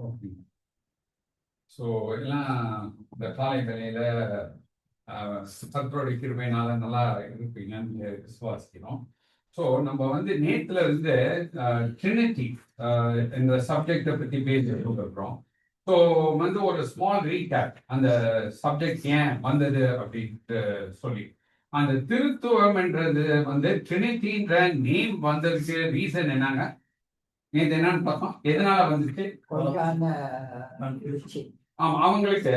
Okay. So எல்லாம் இந்த காலை வேலையில கர்த்தருடைய கிருபையினால நல்லா இருப்பீங்கன்னு விசுவாசிக்கிறோம். ஸோ நம்ம வந்து நேத்துல இருந்து ட்ரினிட்டி இந்த சப்ஜெக்டை பத்தி பேசிட்டு இருக்கிறோம். ஸோ வந்து ஒரு ஸ்மால் ரீகேப் அந்த சப்ஜெக்ட் ஏன் வந்தது அப்படின்ட்டு சொல்லி, அந்த திருத்துவம் என்றது வந்து ட்ரினிட்டின்ற நேம் வந்ததுக்கு ரீசன் என்னங்க? நேற்று என்னன்னு பார்த்தோம், எதனால வந்துச்சு? ஆமா, அவங்களுக்கு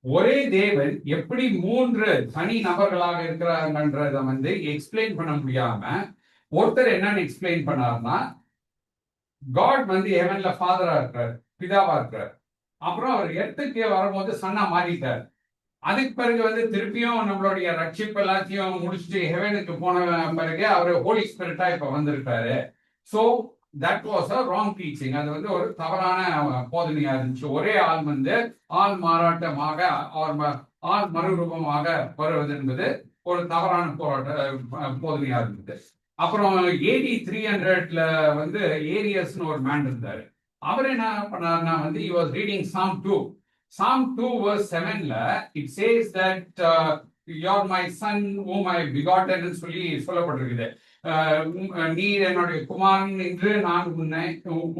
ஒரே தேவன் எப்படி மூன்று தனி நபர்களாக இருக்கிறாங்கன்றத வந்து எக்ஸ்பிளைன் பண்ண முடியாம ஒருத்தர் என்னன்னு எக்ஸ்பிளைன் பண்ணாருன்னா, காட் வந்து ஹெவன்ல ஃபாதரா இருக்கிறார், பிதாவா இருக்கிறார். அப்புறம் அவர் எர்த்துக்கு வரும்போது சன்னா மாறிட்டார். அதுக்கு பிறகு வந்து திருப்பியும் நம்மளுடைய ரட்சிப்பு எல்லாத்தையும் முடிச்சுட்டு ஹெவனுக்கு போன பிறகு அவர் ஹோலி ஸ்பிரிட்டா இப்ப வந்திருக்காரு. So that was a wrong teaching. அது வந்து ஒரு தவறான போதனையா இருந்துச்சு. ஒரே ஆள் வந்து ஆள் மாறாட்டமாக ஆள் மறுரூபமாக வருவது என்பது ஒரு தவறான போதனையா இருந்தது. அப்புறம் AD 300 வந்து ஏரியஸ்னு ஒரு மேன் இருந்தாரு. அவர் என்ன பண்ணாருன்னா வந்து he was reading Psalm 2. Psalm 2 verse 7ல it says that you are my son whom I begotten ன்னு சொல்லப்பட்டிருக்குது. நீர் என்னுடைய குமாரன் என்று நான்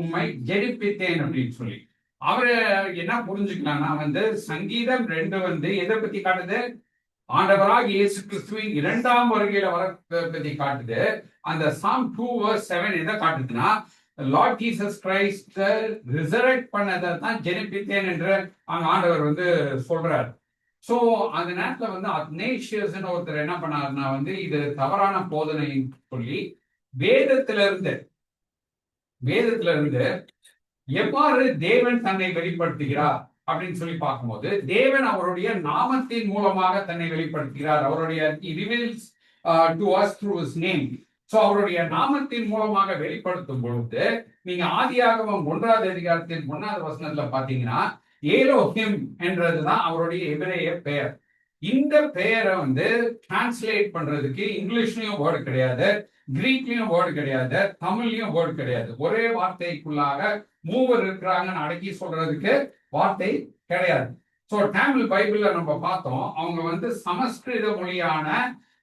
உம்மை ஜெனிப்பித்தேன் அப்படின்னு சொல்லி. அவரு என்ன புரிஞ்சுக்கலாம்னா வந்து சங்கீதம் 2 வந்து எதை பத்தி காட்டுது? ஆண்டவராக இயேசு கிறிஸ்துவின் இரண்டாம் வருகையில வர பத்தி காட்டுது. அந்த Psalm 2 verse 7 எதை காட்டுதுன்னா, லார்ட் ஜீசஸ் கிரைஸ்ட் ரிசரக்ட் பண்ணதை தான் ஜெனிப்பித்தேன் என்று அங்க ஆண்டவர் வந்து சொல்றாரு. சோ அந்த நேரத்துல வந்து அக்னேஷியஸ் ஒருத்தர் என்ன பண்ணாருன்னா வந்து இது தவறான போதனைன்னு சொல்லி வேதத்துல இருந்து எவ்வாறு தேவன் தன்னை வெளிப்படுத்துகிறார் அப்படின்னு சொல்லி பார்க்கும்போது, தேவன் அவருடைய நாமத்தின் மூலமாக தன்னை வெளிப்படுத்துகிறார். அவருடைய to us through his name. So அவருடைய நாமத்தின் மூலமாக வெளிப்படுத்தும் பொழுது நீங்க ஆதியாகமம் 1வது அதிகாரத்தின் 1வது வசனத்துல பாத்தீங்கன்னா ஏலோஹிம் என்றதுதான் அவருடைய எபிரேய பெயர். இந்த பெயரை வந்து டிரான்ஸ்லேட் பண்றதுக்கு இங்கிலீஷ்லயும் வேர்டு கிடையாது, கிரீக்லயும் வேர்டு கிடையாது, தமிழ்லயும் வேர்டு கிடையாது. ஒரே வார்த்தைக்குள்ளாக மூவர் இருக்கிறாங்கன்னு அடக்கி சொல்றதுக்கு வார்த்தை கிடையாது. சோ தமிழ் பைபிள்ல நம்ம பார்த்தோம், அவங்க வந்து சமஸ்கிருத மொழியான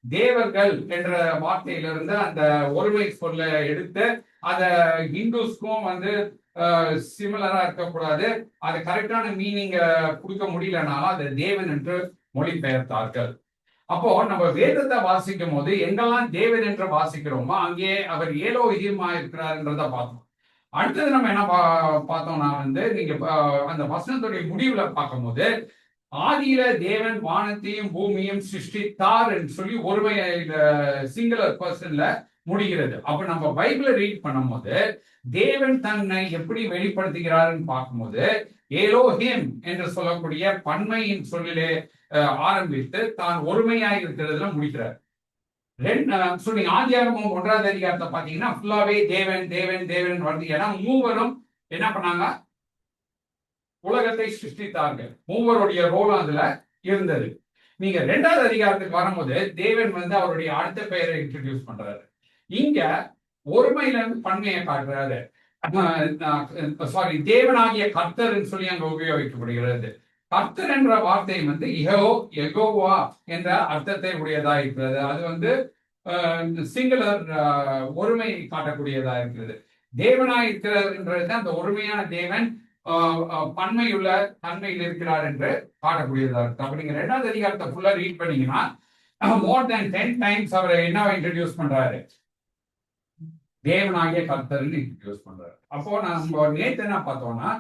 தேவர்கள் என்ற வார்த்தையிலிருந்து அந்த ஒருமை சொல்ல எடுத்து அத ஹிந்துஸ்க்கும் வந்து சிமிலரா இருக்கக்கூடாது, அது கரெக்டான மீனிங் கொடுக்க முடியலனாலும் அதை தேவன் என்று மொழிபெயர்த்தார்கள். அப்போ நம்ம வேதத்தை வாசிக்கும் போது எங்கெல்லாம் தேவன் என்று வாசிக்கிறோமோ அங்கே அவர் ஏலோஹிமா இருக்கிறார்ன்றத பார்த்தோம். அடுத்தது நம்ம என்ன பார்த்தோம்னா வந்து நீங்க அந்த வசனத்துடைய முடிவுல பார்க்கும்போது ஆதியில தேவன் வானத்தையும் பூமியும் சிருஷ்டித்தார் என்று சொல்லி ஒருமை சிங்குலர் பர்சன்ல முடிகிறது. அப்ப நம்ம பைபிளை ரீட் பண்ணும் போது தேவன் தன்னை எப்படி வெளிப்படுத்துகிறார்னு பார்க்கும்போது ஏலோஹிம் என்று சொல்லக்கூடிய பன்மையின் சொல்லிலே ஆரம்பித்து தான் ஒருமையாக இருக்கிறதுல முடிக்கிறார். சொல்லி ஆதியாகமம் 1வது அதிகாரத்தை பாத்தீங்கன்னா ஃபுல்லாவே தேவன் தேவன் தேவன் வருது. ஏன்னா மூவரும் என்ன பண்ணாங்க? உலகத்தை சிருஷ்டித்தார்கள். மூவருடைய ரோலும் அதுல இருந்தது. நீங்க 2வது அதிகாரத்துக்கு வரும்போது தேவன் வந்து அவருடைய அடுத்த பெயரை இன்ட்ரடியூஸ் பண்றாரு. இங்க ஒருமையில இருந்து பன்மையை காட்டுறாரு. சாரி, தேவனாகிய கர்த்தர் சொல்லி அங்க உபயோகிக்கப்படுகிறது. கர்த்தர் என்ற வார்த்தை வந்து எகோவா என்ற அர்த்தத்தை உடையதா இருக்கிறது. அது வந்து சிங்குலர் ஒருமை காட்டக்கூடியதா இருக்கிறது. தேவனாய் இருக்கிறது அந்த ஒருமையான தேவன் பன்மையுள்ள தன்மையில் இருக்கிறார் என்று காட்டக்கூடியதா இருக்கு. அப்ப நீங்க 2வது அதிகாரத்தை ஃபுல்லா ரீட் பண்ணீங்கன்னா மோர் தென் 10 டைம்ஸ் அவரை என்ன இன்ட்ரடியூஸ் பண்றாரு? தேவனாகிய கர்த்தர்னு இன்ட்ரடியூஸ் பண்றாரு. அப்போ நம்ம நேத்து என்ன பார்த்தோம்னா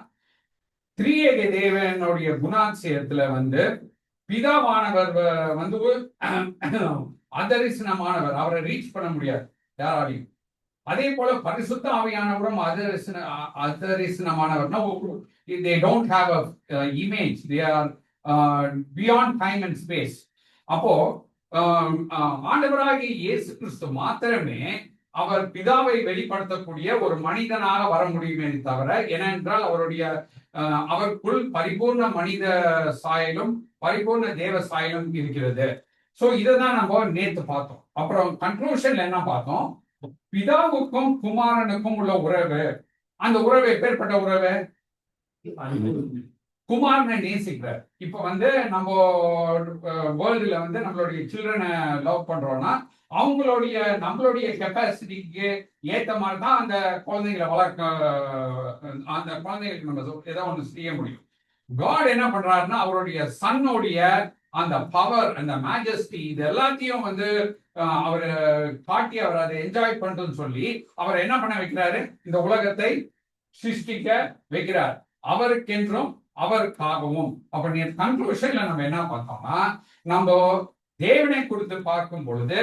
திரியேக தேவனுடைய குணாதிசயத்துல வந்து பிதாவானவர் வந்து அதரிசனமானவர், அவரை ரீச் பண்ண முடியாது யாராலையும். அதே போல பரிசுத்த ஆவியானவரும் அதரிசனமானவர்னா they don't have a image, they are beyond time and space. அப்போ ஆண்டவராகிய இயேசு கிறிஸ்து மாத்திரமே அவர் பிதாவை வெளிப்படுத்தக்கூடிய ஒரு மனிதனாக வர முடியுமே தவிர, ஏனென்றால் அவருக்குள் பரிபூர்ண மனித சாயலும் பரிபூர்ண தேவ சாயலும் இருக்கிறது. சோ இதைதான் நம்ம நேத்து பார்த்தோம். அப்புறம் கன்க்ளூஷன்ல என்ன பார்த்தோம்? பிதாவுக்கும் குமாரனுக்கும் உள்ள உறவு அந்த உறவு எப்பேற்பட்ட உறவு? குமாரனை நேசிக்கிறார். இப்ப வந்து நம்ம வேர்ல்டுல வந்து நம்மளுடைய சில்ட்ரனை லவ் பண்றோம்னா அவங்களுடைய நம்மளுடைய கெப்பாசிட்டிக்கு ஏத்த மாதிரி தான் அந்த குழந்தைகளை வளர்க்க, அந்த குழந்தைகளுக்கு நம்ம ஏதோ ஒன்று செய்ய முடியும். காட் என்ன பண்றாருன்னா அவருடைய சன்னுடைய அந்த பவர், அந்த மேஜஸ்டி, இது எல்லாத்தையும் வந்து அவர் காட்டி அவர் அதை என்ஜாய் பண்றதுன்னு சொல்லி அவர் என்ன பண்ண வைக்கிறாரு? இந்த உலகத்தை சிருஷ்டிக்க வைக்கிறார், அவருக்கென்றும் அவருக்காகவும். அப்ப நீ கன்க்ளூஷன்ல நம்ம என்ன பார்த்தோம்னா, நம்ம தேவனை குறித்து பார்க்கும் பொழுது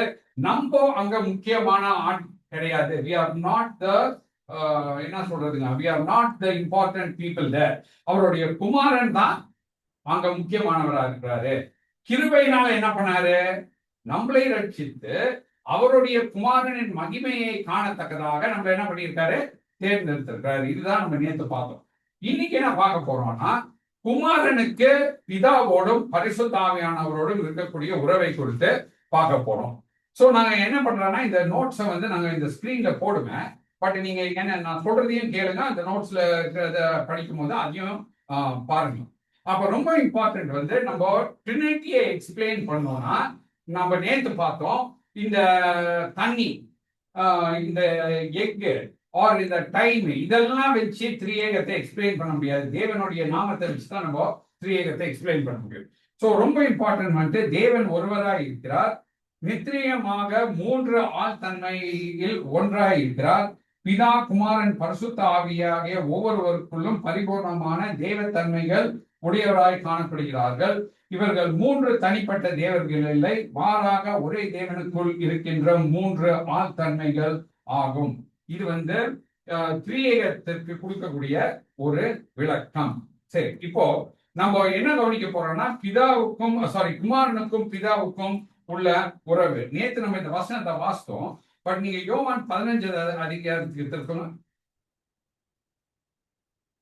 நம்ம அங்க முக்கியமான ஆள் கிடையாது. we are not the என்ன சொல்றதுங்க, we are not the important people there. அவருடைய குமாரன் தான் அங்க முக்கியமானவரா இருக்கிறாரு. கிருபையினால என்ன பண்ணாரு? நம்மளை ரட்சித்து அவருடைய குமாரனின் மகிமையை காணத்தக்கதாக நம்ம என்ன பண்ணியிருக்காரு? தேர்ந்தெடுத்திருக்காரு. இதுதான் நம்ம நேற்று பார்த்தோம். இன்னைக்கு என்ன பார்க்க போறோம்னா, குமாரனுக்கு பிதாவோடும் பரிசுத்த ஆவியானவரோடும் இருக்கக்கூடிய உறவை குறித்து பார்க்க போறோம். சோ நாங்க என்ன பண்றோம்னா, இந்த நோட்ஸை வந்து நாங்க இந்த ஸ்கிரீன்ல போடுவேன். பட் நீங்க என்ன நான் சொல்றதையும் கேளுங்க, அந்த நோட்ஸ்ல இருக்கிறத படிக்கும் போது அதையும் பாருங்க. அப்ப ரொம்ப இம்பார்ட்டன்ட் வந்து நம்ம ட்ரினிட்டியை எக்ஸ்பிளைன் பண்ணோம்னா, நம்ம நேத்து பார்த்தோம் இந்த தண்ணி, இந்த எக்கு ஆர் இந்த டைம், இதெல்லாம் வச்சு திரியேகத்தை எக்ஸ்பிளைன் பண்ண முடியாது. தேவனுடைய நாமத்தை வச்சு தான் நம்ம திரியேகத்தை எக்ஸ்பிளைன் பண்ண முடியும். ஸோ ரொம்ப இம்பார்ட்டன்ட் வந்து தேவன் ஒருவராய் இருக்கிறார், நித்திரியமாக மூன்று ஆள் தன்மையில் ஒன்றாய் இருக்கிறார். பிதா, குமாரன், பரிசுத்த ஆவியாகிய ஒவ்வொருவருக்குள்ளும் பரிபூர்ணமான தேவத்தன்மைகள் உடையவராய் காணப்படுகிறார்கள். இவர்கள் மூன்று தனிப்பட்ட தேவர்கள் இல்லை, மாறாக ஒரே தேவனுக்குள் இருக்கின்ற மூன்று ஆள் தன்மைகள் ஆகும். இது வந்து திரியேகத்திற்கு கொடுக்கக்கூடிய ஒரு விளக்கம். சரி, இப்போ நம்ம என்ன கவனிக்க போறோம்னா, பிதாவுக்கும் குமாரனுக்கும் பிதாவுக்கும் உள்ள உறவு. நேத்து நம்ம இந்த வசனத்தை வாசித்தோம். பட் நீங்க யோவான் 15 அதிகாரத்துக்கு திருப்பணும்.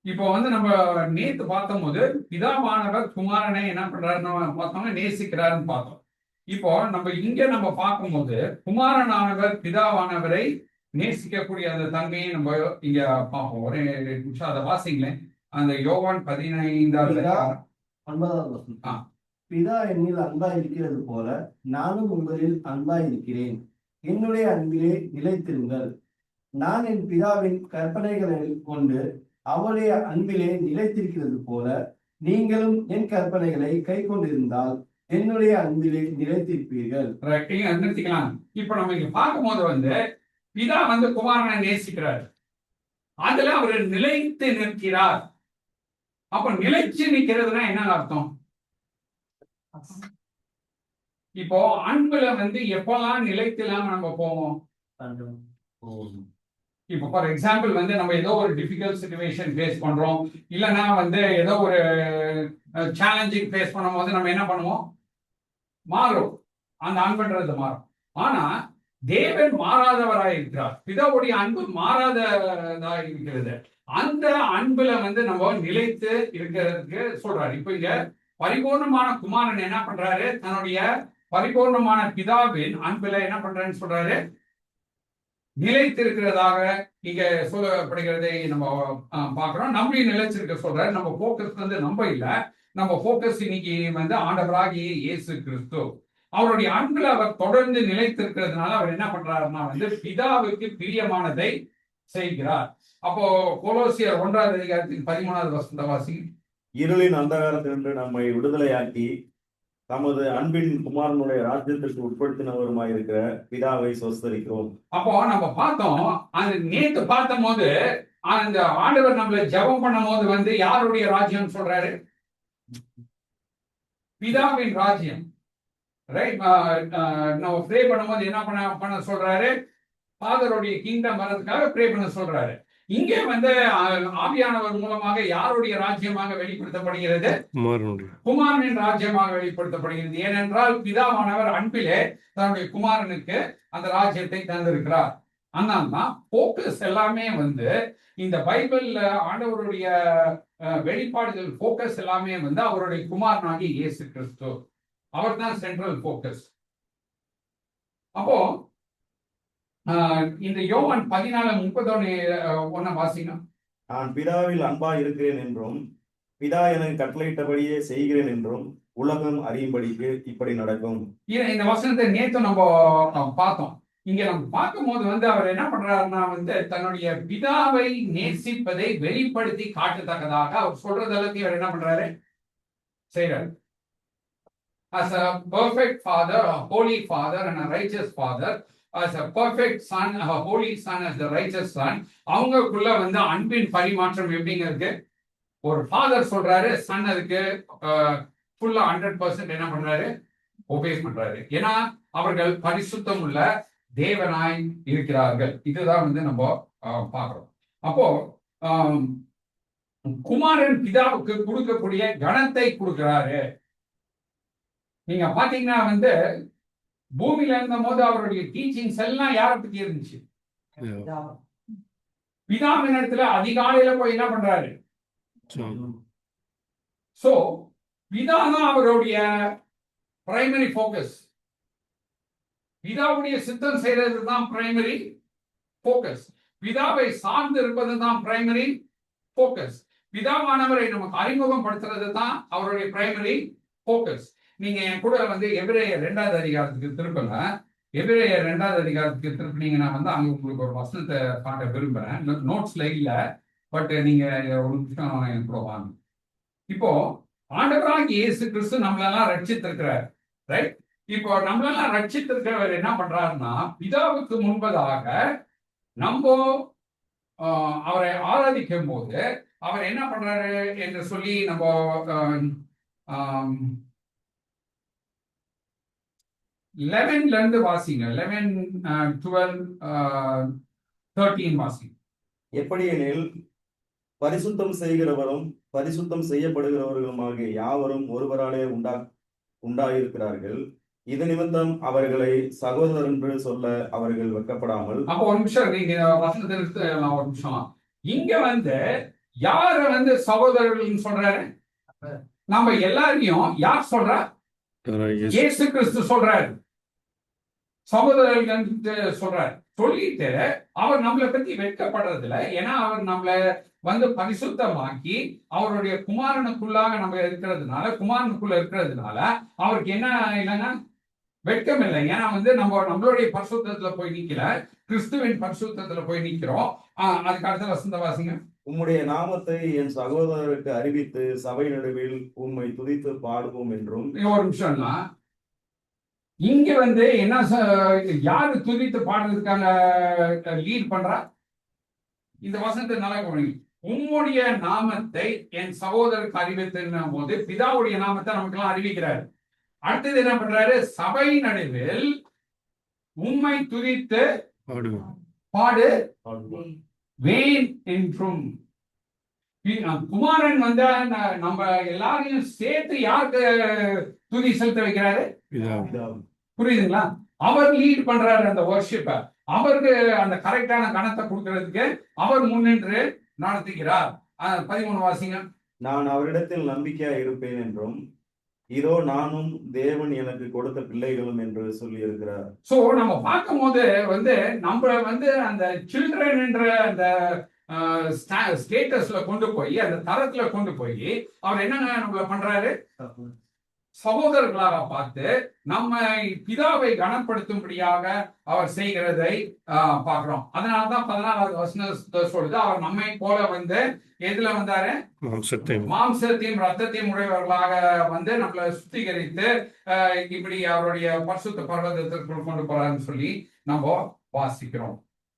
இப்போ வந்து நம்ம நேத்து பார்த்தும் போது பிதாவானவர் குமாரனை என்ன பண்றாருன்னு பார்த்தோம்னா நேசிக்கிறாருன்னு பார்த்தோம். இப்போ நம்ம இங்க நம்ம பார்க்கும்போது குமாரனானவர் பிதாவானவரை நேசிக்கக்கூடிய அந்த தன்மையை நம்ம இங்க பார்ப்போம். ஒரு நிமிஷம் அதை வாசிங்களேன். அந்த யோவான் 15 பிதா என்னில் அன்பாய் இருக்கிறது போல நானும் உங்களில் அன்பாய் இருக்கிறேன். என்னுடைய அன்பிலே நிலைத்திருங்கள். நான் என் பிதாவின் கற்பனைகளை கொண்டு அவருடைய அன்பிலே நிலைத்திருக்கிறது போல நீங்களும் என் கற்பனைகளை கை கொண்டிருந்தால் என்னுடைய அன்பிலே நிலைத்திருப்பீர்கள். இப்ப நம்ம இங்க பார்க்கும்போது வந்து பிதா வந்து குமாரனை நேசிக்கிறார், அதுல அவர் நிலைத்து நிற்கிறார். அப்ப நிலைச்சு நிக்கிறதுனா என்ன அர்த்தம்? இப்போ அன்புல வந்து எப்பெல்லாம் நிலைத்து இல்லாம நம்ம போவோம்? இப்போ ஃபார் எக்ஸாம்பிள் வந்து நம்ம ஏதோ ஒரு டிஃபிகல்ட் சிச்சுவேஷன் ஃபேஸ் பண்றோம், இல்லைன்னா வந்து ஏதோ ஒரு சேலஞ்சிங் ஃபேஸ் பண்ணும் போது நம்ம என்ன பண்ணுவோம்? மாறும், அந்த அன்புன்றது மாறும். ஆனா தேவன் மாறாதவராய் இருக்கிறார், பிதாவுடைய அன்பு மாறாததா இருக்கிறது. அந்த அன்புல வந்து நம்ம நிலைத்து இருக்கிறதுக்கு சொல்றாரு. இப்ப இங்க பரிபூர்ணமான குமாரன் என்ன பண்றாரு? தன்னுடைய பரிபூர்ணமான பிதாவின் அன்புல என்ன பண்றாருன்னு சொல்றாரு? நிலைத்திருக்கிறதாக இங்க சொல்லப்படுகிறதை நம்ம பாக்குறோம். நம்மளையும் நிலைச்சிருக்க சொல்றாரு. நம்ம போக்கஸ் வந்து நம்ம இல்ல, நம்ம போக்கஸ் இன்னைக்கு வந்து ஆண்டவராகிய இயேசு கிறிஸ்து. அவருடைய அன்புல அவர் தொடர்ந்து நிலைத்திருக்கிறதுனால அவர் என்ன பண்றாருன்னா வந்து பிதாவுக்கு பிரியமானதை செய்கிறார். அப்போ கொலோசியர் 1 அதிகாரத்தின் 13வது வசனத்தை வாசி. இருளின் அந்தகாரத்தினின்று நம்மை விடுதலையாக்கி தமது அன்பின் குமாரனுடைய ராஜ்யத்திற்கு உட்படுத்தினவருமாய் இருக்கிற பிதாவை சொஸ்தரிக்கிறோம். அப்போ நம்ம பார்த்தோம், அந்த நேத்து பார்த்த போது அந்த ஆண்டவர் நம்மளை ஜெபம் பண்ணும் போது வந்து யாருடைய ராஜ்யம் சொல்றாரு? பிதாவின் ராஜ்யம். ரைட்? நம்ம ப்ரே பண்ணும்போது என்ன பண்ண சொல்றாரு? ஃபாதருடைய கிங்டம் வரதுக்காக ப்ரே பண்ண சொல்றாரு. இங்கே வந்து ஆவியானவர் மூலமாக யாருடைய ராஜ்யமாக வெளிப்படுத்தப்படுகிறது? குமாரனின் ராஜ்யமாக வெளிப்படுத்தப்படுகிறது. ஏனென்றால் பிதாவானவர் அன்பிலே தன்னுடைய குமாரனுக்கு அந்த ராஜ்யத்தை தந்திருக்கிறார். அதனால்தான் போக்கஸ் எல்லாமே வந்து இந்த பைபிள்ல ஆண்டவருடைய வெளிப்பாடுகள் போக்கஸ் எல்லாமே வந்து அவருடைய குமாரனாகி இயேசு கிறிஸ்து. அவர் தான் சென்ட்ரல் போக்கஸ். அப்போ இந்த யோவான் 14:31 வாசிங்க. நான் பிதாவில் அன்பாய் இருக்கிறேன் என்றும் பிதா எனக்கு கட்டளையிட்டபடியே செய்கிறேன் என்றும் உலகம் அறியும்படிக்கு இப்படி நடக்கும். இந்த வசனத்தை நேத்து நம்ம பார்த்தோம். இங்க நம்ம பார்க்கும்போது அவர் என்ன பண்றாருன்னா தன்னுடைய பிதாவை நேசிப்பதை வெளிப்படுத்தி காட்டத்தக்கதாக அவர் சொல்றது எல்லாத்தையும் அவர் என்ன பண்றாரு, செய்யறாரு. As a perfect father, a holy father and a righteous father, as a perfect son, a holy son, as the righteous son, அவங்களுக்குள்ள அன்பின் பரிமாற்றம் எப்படிங்க இருக்கு? ஒரு ஃபாதர் சொல்றாரு, சன் அதுக்கு ஃபுல்லா 100% என்ன பண்றாரு, ஒபே பண்றாரு. ஏன்னா அவர்கள் பரிசுத்தம் உள்ள தேவனாய் இருக்கிறார்கள். இதுதான் நம்ம பார்க்கிறோம். அப்போ குமாரன் பிதாவுக்கு கொடுக்கக்கூடிய கணத்தை கொடுக்கிறாரு. நீங்க பாத்தீங்கன்னா பூமியில இருந்த போது அவருடைய டீச்சிங்ஸ் எல்லாம் யாரை பத்தி இருந்துச்சு? பிதாவின் இடத்துல அதிகாலையில போய் என்ன பண்றாரு? சோ பிதாதான் அவருடைய பிரைமரி போக்கஸ். பிதாவுடைய சித்தம் செய்யறது தான் பிரைமரி போக்கஸ். பிதாவை சார்ந்து இருப்பது தான் பிரைமரி போக்கஸ். பிதாவானவரை நமக்கு அறிமுகப்படுத்துறது தான் அவருடைய பிரைமரி போக்கஸ். நீங்க என் கூட எபிரேயர் 2வது அதிகாரத்துக்கு திருப்பல. எபிரேயர் 2வது அதிகாரத்துக்கு திருப்பினீங்கன்னா அங்க உங்களுக்கு ஒரு வசனத்தை காட்ட விரும்புறேன். நோட்ஸ்ல இல்ல, பட் நீங்க ஒரு நிமிஷம் என் கூட வாங்க. இப்போ ஆண்டவராகிய இயேசு கிறிஸ்து நம்மளெல்லாம் ரட்சித்திருக்கிறார், ரைட்? இப்போ நம்மளெல்லாம் ரட்சித்திருக்கிறவர் என்ன பண்றாருன்னா, பிதாவுக்கு முன்பதாக நம்ம அவரை ஆராதிக்கும் போது அவர் என்ன பண்றாரு என்று சொல்லி நம்ம 11ல இருந்து வாசிங்க. 11, 12, 13 வாசிங்க. எப்படி எனில் பரிசுத்தம் செய்கிறவரும் பரிசுத்தம் செய்யப்படுகிறவர்களுமாகிய யாவரும் ஒருவராலே உண்டாயிருக்கிறார்கள். இது நிமித்தம் அவர்களை சகோதரர் என்று சொல்ல அவர்கள் வெட்கப்படாமல். அப்போ ஒரு நிமிஷம் நீங்க வசனத்தை ஒரு நிமிஷம். இங்க யார சகோதரர்கள் சொல்றாரு? நம்ம எல்லாரையும் யார் சொல்றா? இயேசு கிறிஸ்து சொல்றாரு சகோதரர்கள் சொல்றாரு. சொல்லிட்டு அவர் நம்மளை பத்தி வெட்கப்படுறது இல்லை. ஏன்னா அவர் நம்மளை பரிசுத்தமாக்கி அவருடைய குமாரனுக்குள்ளாக நம்ம இருக்கிறதுனால, குமாரனுக்குள்ள இருக்கிறதுனால அவருக்கு என்ன இல்லைன்னா வெட்கம் இல்லை. ஏன்னா நம்மளுடைய பரிசுத்தத்துல போய் நிக்கல, கிறிஸ்துவின் பரிசுத்தத்துல போய் நிக்கிறோம். அதுக்கு அடுத்த வசந்த வாசிங்க. உம்முடைய நாமத்தை என் சகோதரருக்கு அறிவித்து சபை நடுவில் உம்மை துதித்து பாடுவோம் என்றும். ஒரு நிமிஷம்னா இங்க என்ன யாரு துதித்து பாடுறதுக்காக லீட் பண்றா? இந்த வசனத்தை நல்லா கவனிங்க. உம்முடைய நாமத்தை என் சகோதரருக்கு அறிவித்துன்னும் போது பிதாவுடைய நாமத்தை நமக்கு எல்லாம் அறிவிக்கிறாரு. அடுத்தது என்ன பண்றாரு? சபை நடுவில் உம்மை துதித்து பாடு வேன் என்றும். குமாரன் நம்ம எல்லாரையும் சேர்த்து யாருக்கு துதி செலுத்த வைக்கிறாரு? புரியுதுங்களா? அவர் லீட் பண்றாரு அந்த வர்ஷிப்பை. அவருக்கு அந்த கரெக்டான கணத்தை கொடுக்கறதுக்கு அவர் முன்னின்று நடத்துகிறார். 13 வாசிங்க. நான் அவரிடத்தில் நம்பிக்கையா இருப்பேன் என்றும் இதோ நானும் தேவன் எனக்கு கொடுத்த பிள்ளைகளும் என்று சொல்லி இருக்கிறார். சோ நம்ம பார்க்கும் போது நம்ம அந்த சில்ட்ரன் என்ற அந்த ஸ்டேட்டஸ்ல கொண்டு போய், அந்த தரத்துல கொண்டு போய் அவர் என்னங்க நம்மள பண்றாரு? சகோதரர்களாக பார்த்து நம்ம பிதாவை கனப்படுத்தும்படியாக அவர் செய்கிறதை பார்க்கிறோம். அதனாலதான் 14வது வசனத்தை சொல்லுது, அவர் நம்மை போல எதுல வந்தாரு? மாம்சத்தையும் ரத்தத்தையும் உடையவர்களாக நம்மளை சுத்திகரித்து இப்படி அவருடைய பரிசுத்த பர்வதத்திற்குள் கொண்டு போறாருன்னு சொல்லி நம்ம வாசிக்கிறோம்.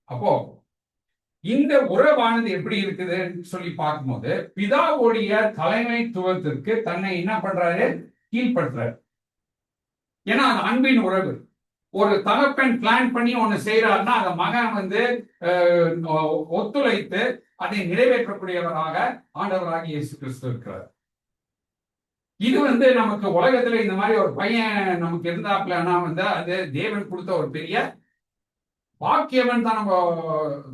அப்போ இந்த உறவானது எப்படி இருக்குதுன்னு சொல்லி பார்க்கும்போது பிதாவுடைய தலைமைத்துவத்திற்கு தன்னை என்ன பண்றாரு? கீழ்படுத்துறாரு. ஏன்னா அந்த அன்பின் உறவு. ஒரு தகப்பன் பிளான் பண்ணி ஒண்ணு செய்யறாருன்னா அந்த மகன் ஒத்துழைத்து அதை நிறைவேற்றக்கூடியவராக ஆண்டவராகிய இயேசு கிறிஸ்து இருக்கிறார். இது நமக்கு உலகத்துல இந்த மாதிரி ஒரு பையன் நமக்கு இருந்தாப்லன்னா அது தேவன் கொடுத்த ஒரு பெரிய பாக்கியவன் தான் நம்ம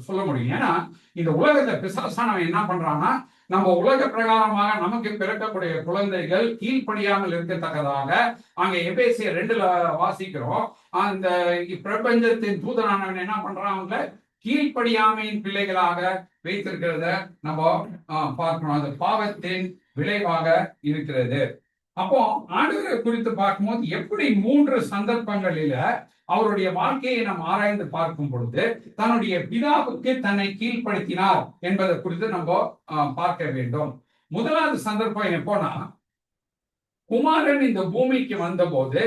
சொல்ல முடியும். ஏன்னா இந்த உலகத்தை பிசாசானவன் என்ன பண்றான்னா, நம்ம உலக பிரகாரமாக நமக்கு பிறக்கக்கூடிய குழந்தைகள் கீழ்ப்படியாமல் இருக்கத்தக்கதாக அங்க எபேசியர் 2ல வாசிக்கிறோம். அந்த பிரபஞ்சத்தின் தூதனானவன் என்ன பண்றான்? கீழ்ப்படியாமையின் பிள்ளைகளாக வைத்திருக்கிறத நம்ம பார்க்கணும். அது பாவத்தின் விளைவாக இருக்கிறது. அப்போ ஆண்டவரை குறித்து பார்க்கும்போது எப்படி 3 சந்தர்ப்பங்களில அவருடைய வாழ்க்கையை நாம் ஆராய்ந்து பார்க்கும் பொழுது தன்னுடைய பிதாவுக்கு தன்னை கீழ்ப்படுத்தினார் என்பதை குறித்து நம்ம பார்க்க வேண்டும். முதலாவது சந்தர்ப்பம் எப்போனா, குமாரன் இந்த பூமிக்கு வந்தபோது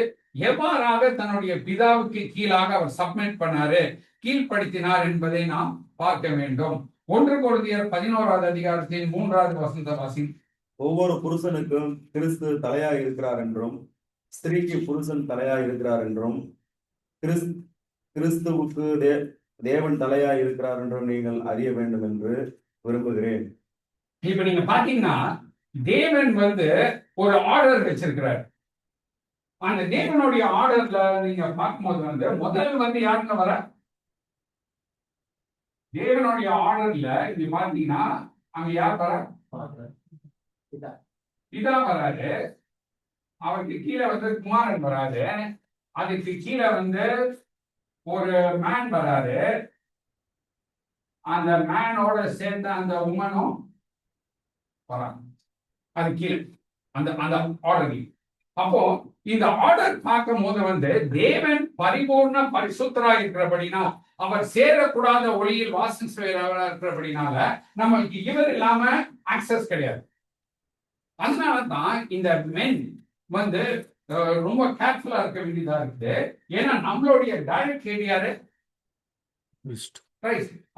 எவ்வாறாக தன்னுடைய பிதாவுக்கு கீழாக அவர் சப்மிட் பண்ணாரு, கீழ்ப்படுத்தினார் என்பதை நாம் பார்க்க வேண்டும். 1 கொரிந்தியர் 11வது அதிகாரத்தின் 3வது வசனத்தை வாசி. ஒவ்வொரு புருஷனுக்கும் கிறிஸ்து தலையாய் இருக்கிறார் என்றும் ஸ்திரீக்கு புருஷன் தலையாய் இருக்கிறார் என்றும் கிறிஸ்துவுக்கு தேவன் தலையாய் இருக்கிறார் என்றும் நீங்கள் அறிய வேண்டும் என்று விரும்புகிறேன். இப்ப நீங்க பாத்தீங்கன்னா தேவன் ஒரு ஆர்டர் வச்சிருக்கிறார். அந்த தேவனுடைய ஆர்டர்ல நீங்க பார்க்கும்போது முதல் யாருங்க வர, தேவனுடைய ஆர்டர்ல நீங்க பாத்தீங்கன்னா அங்க யார் வர, பிதா வராது. அவருக்கு கீழே குமாரன் வராது. அதுக்கு கீழே ஒரு மேன் வராது. அந்த மேனோட சேர்ந்த அந்த உமனும் வராங்க. அது கீழே அந்த ஆர்டர். அப்போ இந்த ஆர்டர் பார்க்கும் போது தேவன் பரிபூர்ண பரிசுத்தரா இருக்கிறபடினா, அவர் சேரக்கூடாத ஒளியில் வாசம் செய்யறவரா இருக்கிறபடினால நம்மளுக்கு இவர் இல்லாம ஆக்சஸ் கிடையாது. அதனாலதான் இந்த மென் ரொம்ப கேர்ஃபுல்லா இருக்க வேண்டியதா இருக்குது. ஏன்னா நம்மளுடைய டைரக்ட் ஹெட் யாரு?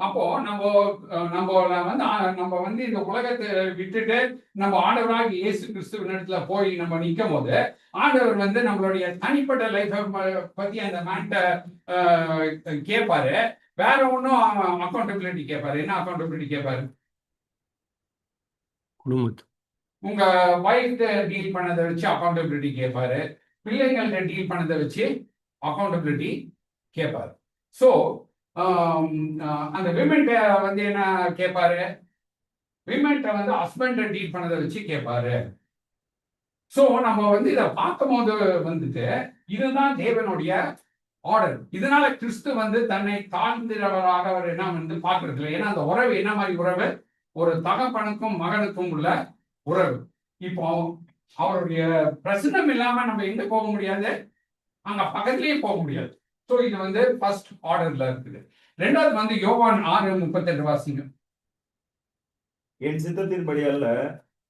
அப்போ நம்ம இந்த உலகத்தை விட்டுட்டு நம்ம ஆண்டவராக இயேசு கிறிஸ்துவின் இடத்துல போய் நம்ம நிற்கும் போது ஆண்டவர் நம்மளுடைய தனிப்பட்ட லைஃப் பத்தி அந்த மேன்ட்ட கேட்பாரு. வேற ஒன்னும் அக்கௌண்டபிலிட்டி கேட்பாரு. என்ன அக்கௌண்டபிலிட்டி கேட்பாரு? உங்க வைஃப் டீல் பண்ணதை வச்சு அக்கௌண்டபிலிட்டி கேட்பாரு. பிள்ளைங்கள்ட்ட டீல் பண்ணதை வச்சு அக்கௌண்டபிலிட்டி கேட்பாரு. ஸோ அந்த விமென்ட்ட என்ன கேட்பாரு? விமென்ட்ட ஹஸ்பண்ட டீல் பண்ணதை வச்சு கேட்பாரு. ஸோ நம்ம இதை பார்க்கும் போது இதுதான் தேவனுடைய ஆர்டர். இதனால கிறிஸ்து தன்னை தாழ்ந்திரவராக அவர் என்ன பார்க்கறது இல்லை. ஏன்னா அந்த உறவு என்ன மாதிரி உறவு? ஒரு தகப்பனுக்கும் மகனுக்கும் உள்ள உறவு. இப்போ அவருடைய பிரசனம் இல்லாம நம்ம எங்க போக முடியாது? அங்க பக்கத்திலேயே போக முடியாது. ஸோ இது ஃபர்ஸ்ட் ஆர்டர்ல இருக்குது. ரெண்டாவது யோவான் 6:38 வாசிங்க. என் சித்தத்தின்படி அல்ல,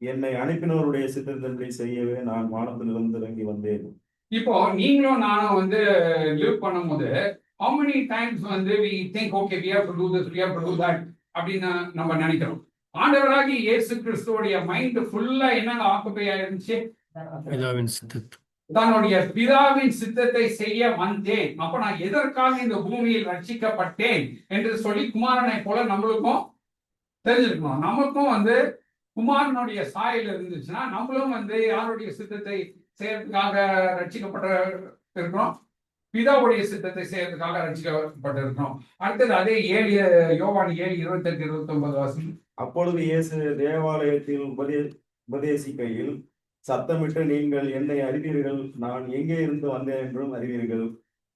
என்னை அனுப்பினவருடைய சித்தத்தின்படி செய்யவே நான் வானத்திலிருந்து இறங்கி வந்தேன். இப்போ நீங்களும் நானும் லிவ் பண்ணும்போது how many times we think okay we have to do this, we have to do that அப்படின்னு நம்ம நினைக்கிறோம். ஆண்டவராகி இயேசு கிறிஸ்துவோடைய மைண்ட் ஃபுல்லா என்னங்க ஆக்குபை ஆயிருந்துச்சு? தன்னுடைய பிதாவின் சித்தத்தை செய்ய வந்தேன். அப்ப நான் எதற்காக இந்த பூமியில் ரட்சிக்கப்பட்டேன் என்று சொல்லி குமாரனை போல நம்மளுக்கும் தெரிஞ்சிருக்கணும். நமக்கும் குமாரனுடைய சாயல் இருந்துச்சுன்னா நம்மளும் யாருடைய சித்தத்தை செய்யறதுக்காக ரட்சிக்கப்பட்ட இருக்கிறோம்? பிதாவுடைய சித்தத்தை செய்யறதுக்காக ரட்சிக்கப்பட்டு இருக்கிறோம். அடுத்தது அதே யோவான் 7:28-29 வாசி. அப்பொழுது இயேசு தேவாலயத்தில் உபதேசிக்கையில் சத்தமிட்டு, நீங்கள் என்னை அறிவீர்கள், நான் எங்கே இருந்து வந்தேன் என்றும் அறிவீர்கள்.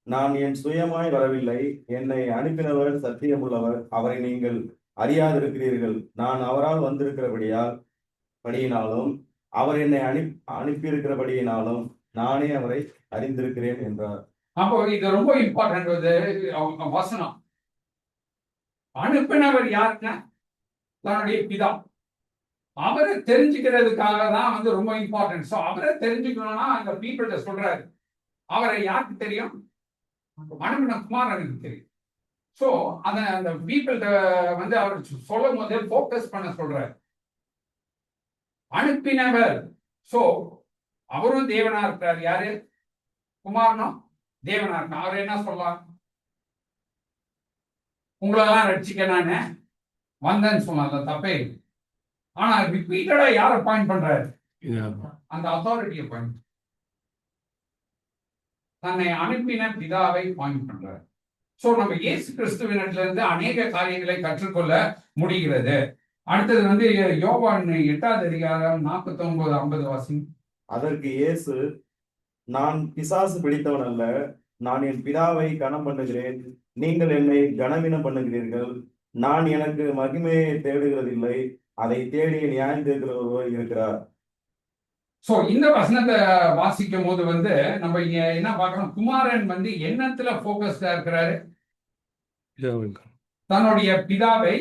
நான் என் சுயமாய் வரவில்லை, என்னை அனுப்பினவர் சத்தியமுள்ளவர், அவரை நீங்கள் அறியாதிருக்கிறீர்கள். நான் அவரால் வந்திருக்கிறபடியினாலும் அவர் என்னை அனுப்பியிருக்கிறபடியினாலும் நானே அவரை அறிந்திருக்கிறேன் என்றார். அப்போ இது ரொம்ப இம்பார்ட்டன்ட் வசனம். அனுப்பினவர் யாருன்னா தன்னுடைய பிதா. அவரை தெரிஞ்சுக்கிறதுக்காக தான் ரொம்ப இம்பார்ட்டன்ட். ஸோ அவரை தெரிஞ்சுக்கணும்னா அந்த பீப்புள்கிட்ட சொல்றாரு. அவரை யாருக்கு தெரியும்? அனுப்பின குமாரனுக்கு தெரியும். ஸோ அந்த பீப்புள்கிட்ட அவர் சொல்லும் போதே ஃபோக்கஸ் பண்ண சொல்றாரு. அனுப்பினவர். ஸோ அவரும் தேவனா இருக்கிறார். யாரு? குமாரனும் தேவனா இருக்கார். அவர் என்ன சொல்லலாம்? உங்களெல்லாம் ரட்சிக்க நானே வந்தேன்னு சொல்லலாம், தப்பே. ஆனா ரிப்பீட்டடா யார பாயிண்ட் பண்றாரு? அந்த அத்தாரிட்டியை பாயிண்ட், தன்னை அனுப்பின பிதாவை பாயிண்ட் பண்றாரு. சோ நம்ம இயேசு கிறிஸ்துவினிடத்துல இருந்து அநேக காரியங்களை கற்றுக்கொள்ள முடிகிறது. அடுத்தது யோவான் 8வது அதிகாரம் 49-50 வாசி. அதற்கு இயேசு, நான் பிசாசு பிடித்தவன் அல்ல, நான் என் பிதாவை கனம் பண்ணுகிறேன், நீங்கள் என்னை கனவீனம் பண்ணுகிறீர்கள். நான் எனக்கு மகிமையை தேடுகிறதில்லை, அதை தேடி நியாயம் தீர்க்கிற ஒருவர் இருக்கிறார். சோ இந்த வசனத்தை வாசிக்கும் போது வந்து நம்ம இங்க என்ன பார்க்கணும், குமாரன் வந்து என்னத்துல போக்கஸ்டா இருக்கிறாரு, தன்னுடைய பிதாவை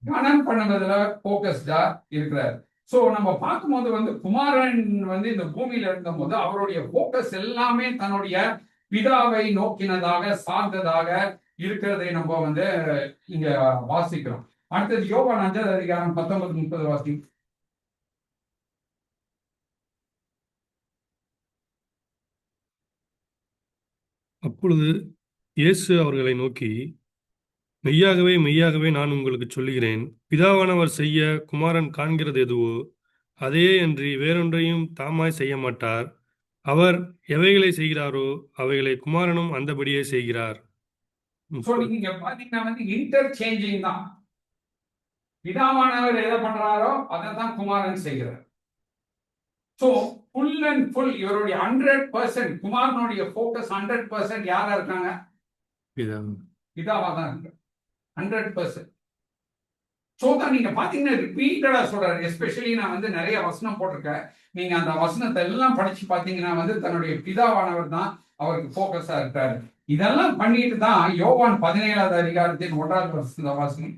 கனம் பண்ணுவதுல போக்கஸ்டா இருக்கிறார். சோ நம்ம பார்க்கும்போது வந்து குமாரன் வந்து இந்த பூமியில இருந்தபோது அவருடைய போக்கஸ் எல்லாமே தன்னுடைய பிதாவை நோக்கினதாக சார்ந்ததாக இருக்கிறதை நம்ம வந்து இங்க வாசிக்கிறோம். அடுத்தது யோவான் 5 அதிகாரம் 19-30 வாசி. அப்பொழுது இயேசு அவர்களை நோக்கி, மெய்யாகவே மெய்யாகவே நான் உங்களுக்கு சொல்லுகிறேன், பிதாவானவர் செய்ய குமாரன் காண்கிறது எதுவோ அதையே அன்றி வேறொன்றையும் தாமாய் செய்ய மாட்டார். அவர் எவைகளை செய்கிறாரோ அவைகளை குமாரனும் அந்தபடியே செய்கிறார். சோ நீங்க பாத்தீங்கன்னா வந்து இன்டர்சேஞ்சிங் தான். பிதாவானவர் எதை பண்றாரோ அதை தான் குமாரன் செய்கிறார். சோ ஃபுல் அண்ட் ஃபுல் இவருடைய 100%, குமாரனுடைய போக்கஸ் 100% யாரா இருக்காங்க, பிதாவா தான் இருக்கு 100%. சோ தான் நீங்க பாத்தீங்கன்னா ரிப்பீட்டடா சொல்றாரு. எஸ்பெஷலி நான் வந்து நிறைய வசனம் போட்டிருக்கேன், நீங்க அந்த வசனத்தை எல்லாம் படிச்சு பாத்தீங்கன்னா வந்து தன்னுடைய பிதாவானவர் தான் அவருக்கு போக்கஸா இருக்காரு. இதெல்லாம் பண்ணிட்டு தான் யோவான் 17 அதிகாரத்தின் 1 வாசனம்.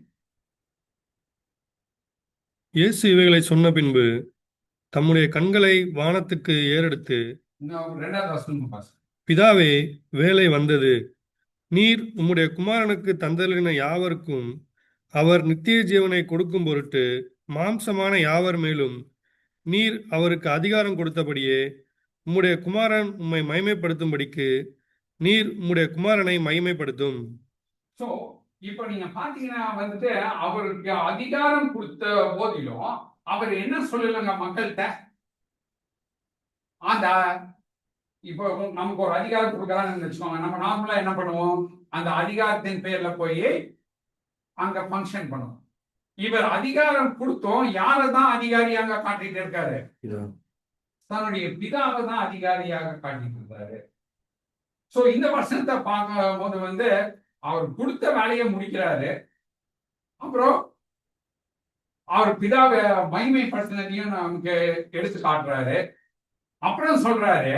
இயேசு இவைகளை சொன்ன பின்பு தம்முடைய கண்களை வானத்துக்கு ஏறெடுத்து, 2 வசனம் வாசி. பிதாவே, வேலை வந்தது. நீர் உம்முடைய குமாரனுக்கு தந்தளின யாவருக்கும் அவர் நித்திய ஜீவனை கொடுக்கும் பொருட்டு மாம்சமான யாவர் மேலும் நீர் அவருக்கு அதிகாரம் கொடுத்தபடியே உம்முடைய குமாரன் உம்மை மகிமைப்படுத்தும்படிக்கு நீர் உம்முடைய குமாரனை மகிமைப்படுத்தும். சோ இப்ப நீங்க பாத்தீங்கன்னா வந்துட்டு அவருக்கு அதிகாரம் கொடுத்த போதிலும் அவர் என்ன சொல்லலங்க மக்கள்கிட்ட, அந்த இப்போ நமக்கு ஒரு அதிகாரம் கொடுக்கறாங்கன்னு வச்சுக்கோங்க, நம்ம நார்மலா என்ன பண்ணுவோம், அந்த அதிகாரத்தின் பேர்ல போய் அங்க ஃபங்க்ஷன் பண்ணுவோம். இவர் அதிகாரம் கொடுத்தோம் யாரை தான் அதிகாரியாக காட்டிட்டு இருக்காரு, தன்னுடைய பிதாவை தான் அதிகாரியாக காட்டிட்டு இருக்காரு. சோ இந்த வருஷத்தை பார்க்கும் போது வந்து அவர் கொடுத்த வேலையை முடிக்கிறாரு, அப்புறம் அவர் பிதாவை மகிமைப்படுத்தினதையும் நமக்கு எடுத்து காட்டுறாரு. அப்புறம் சொல்றாரு,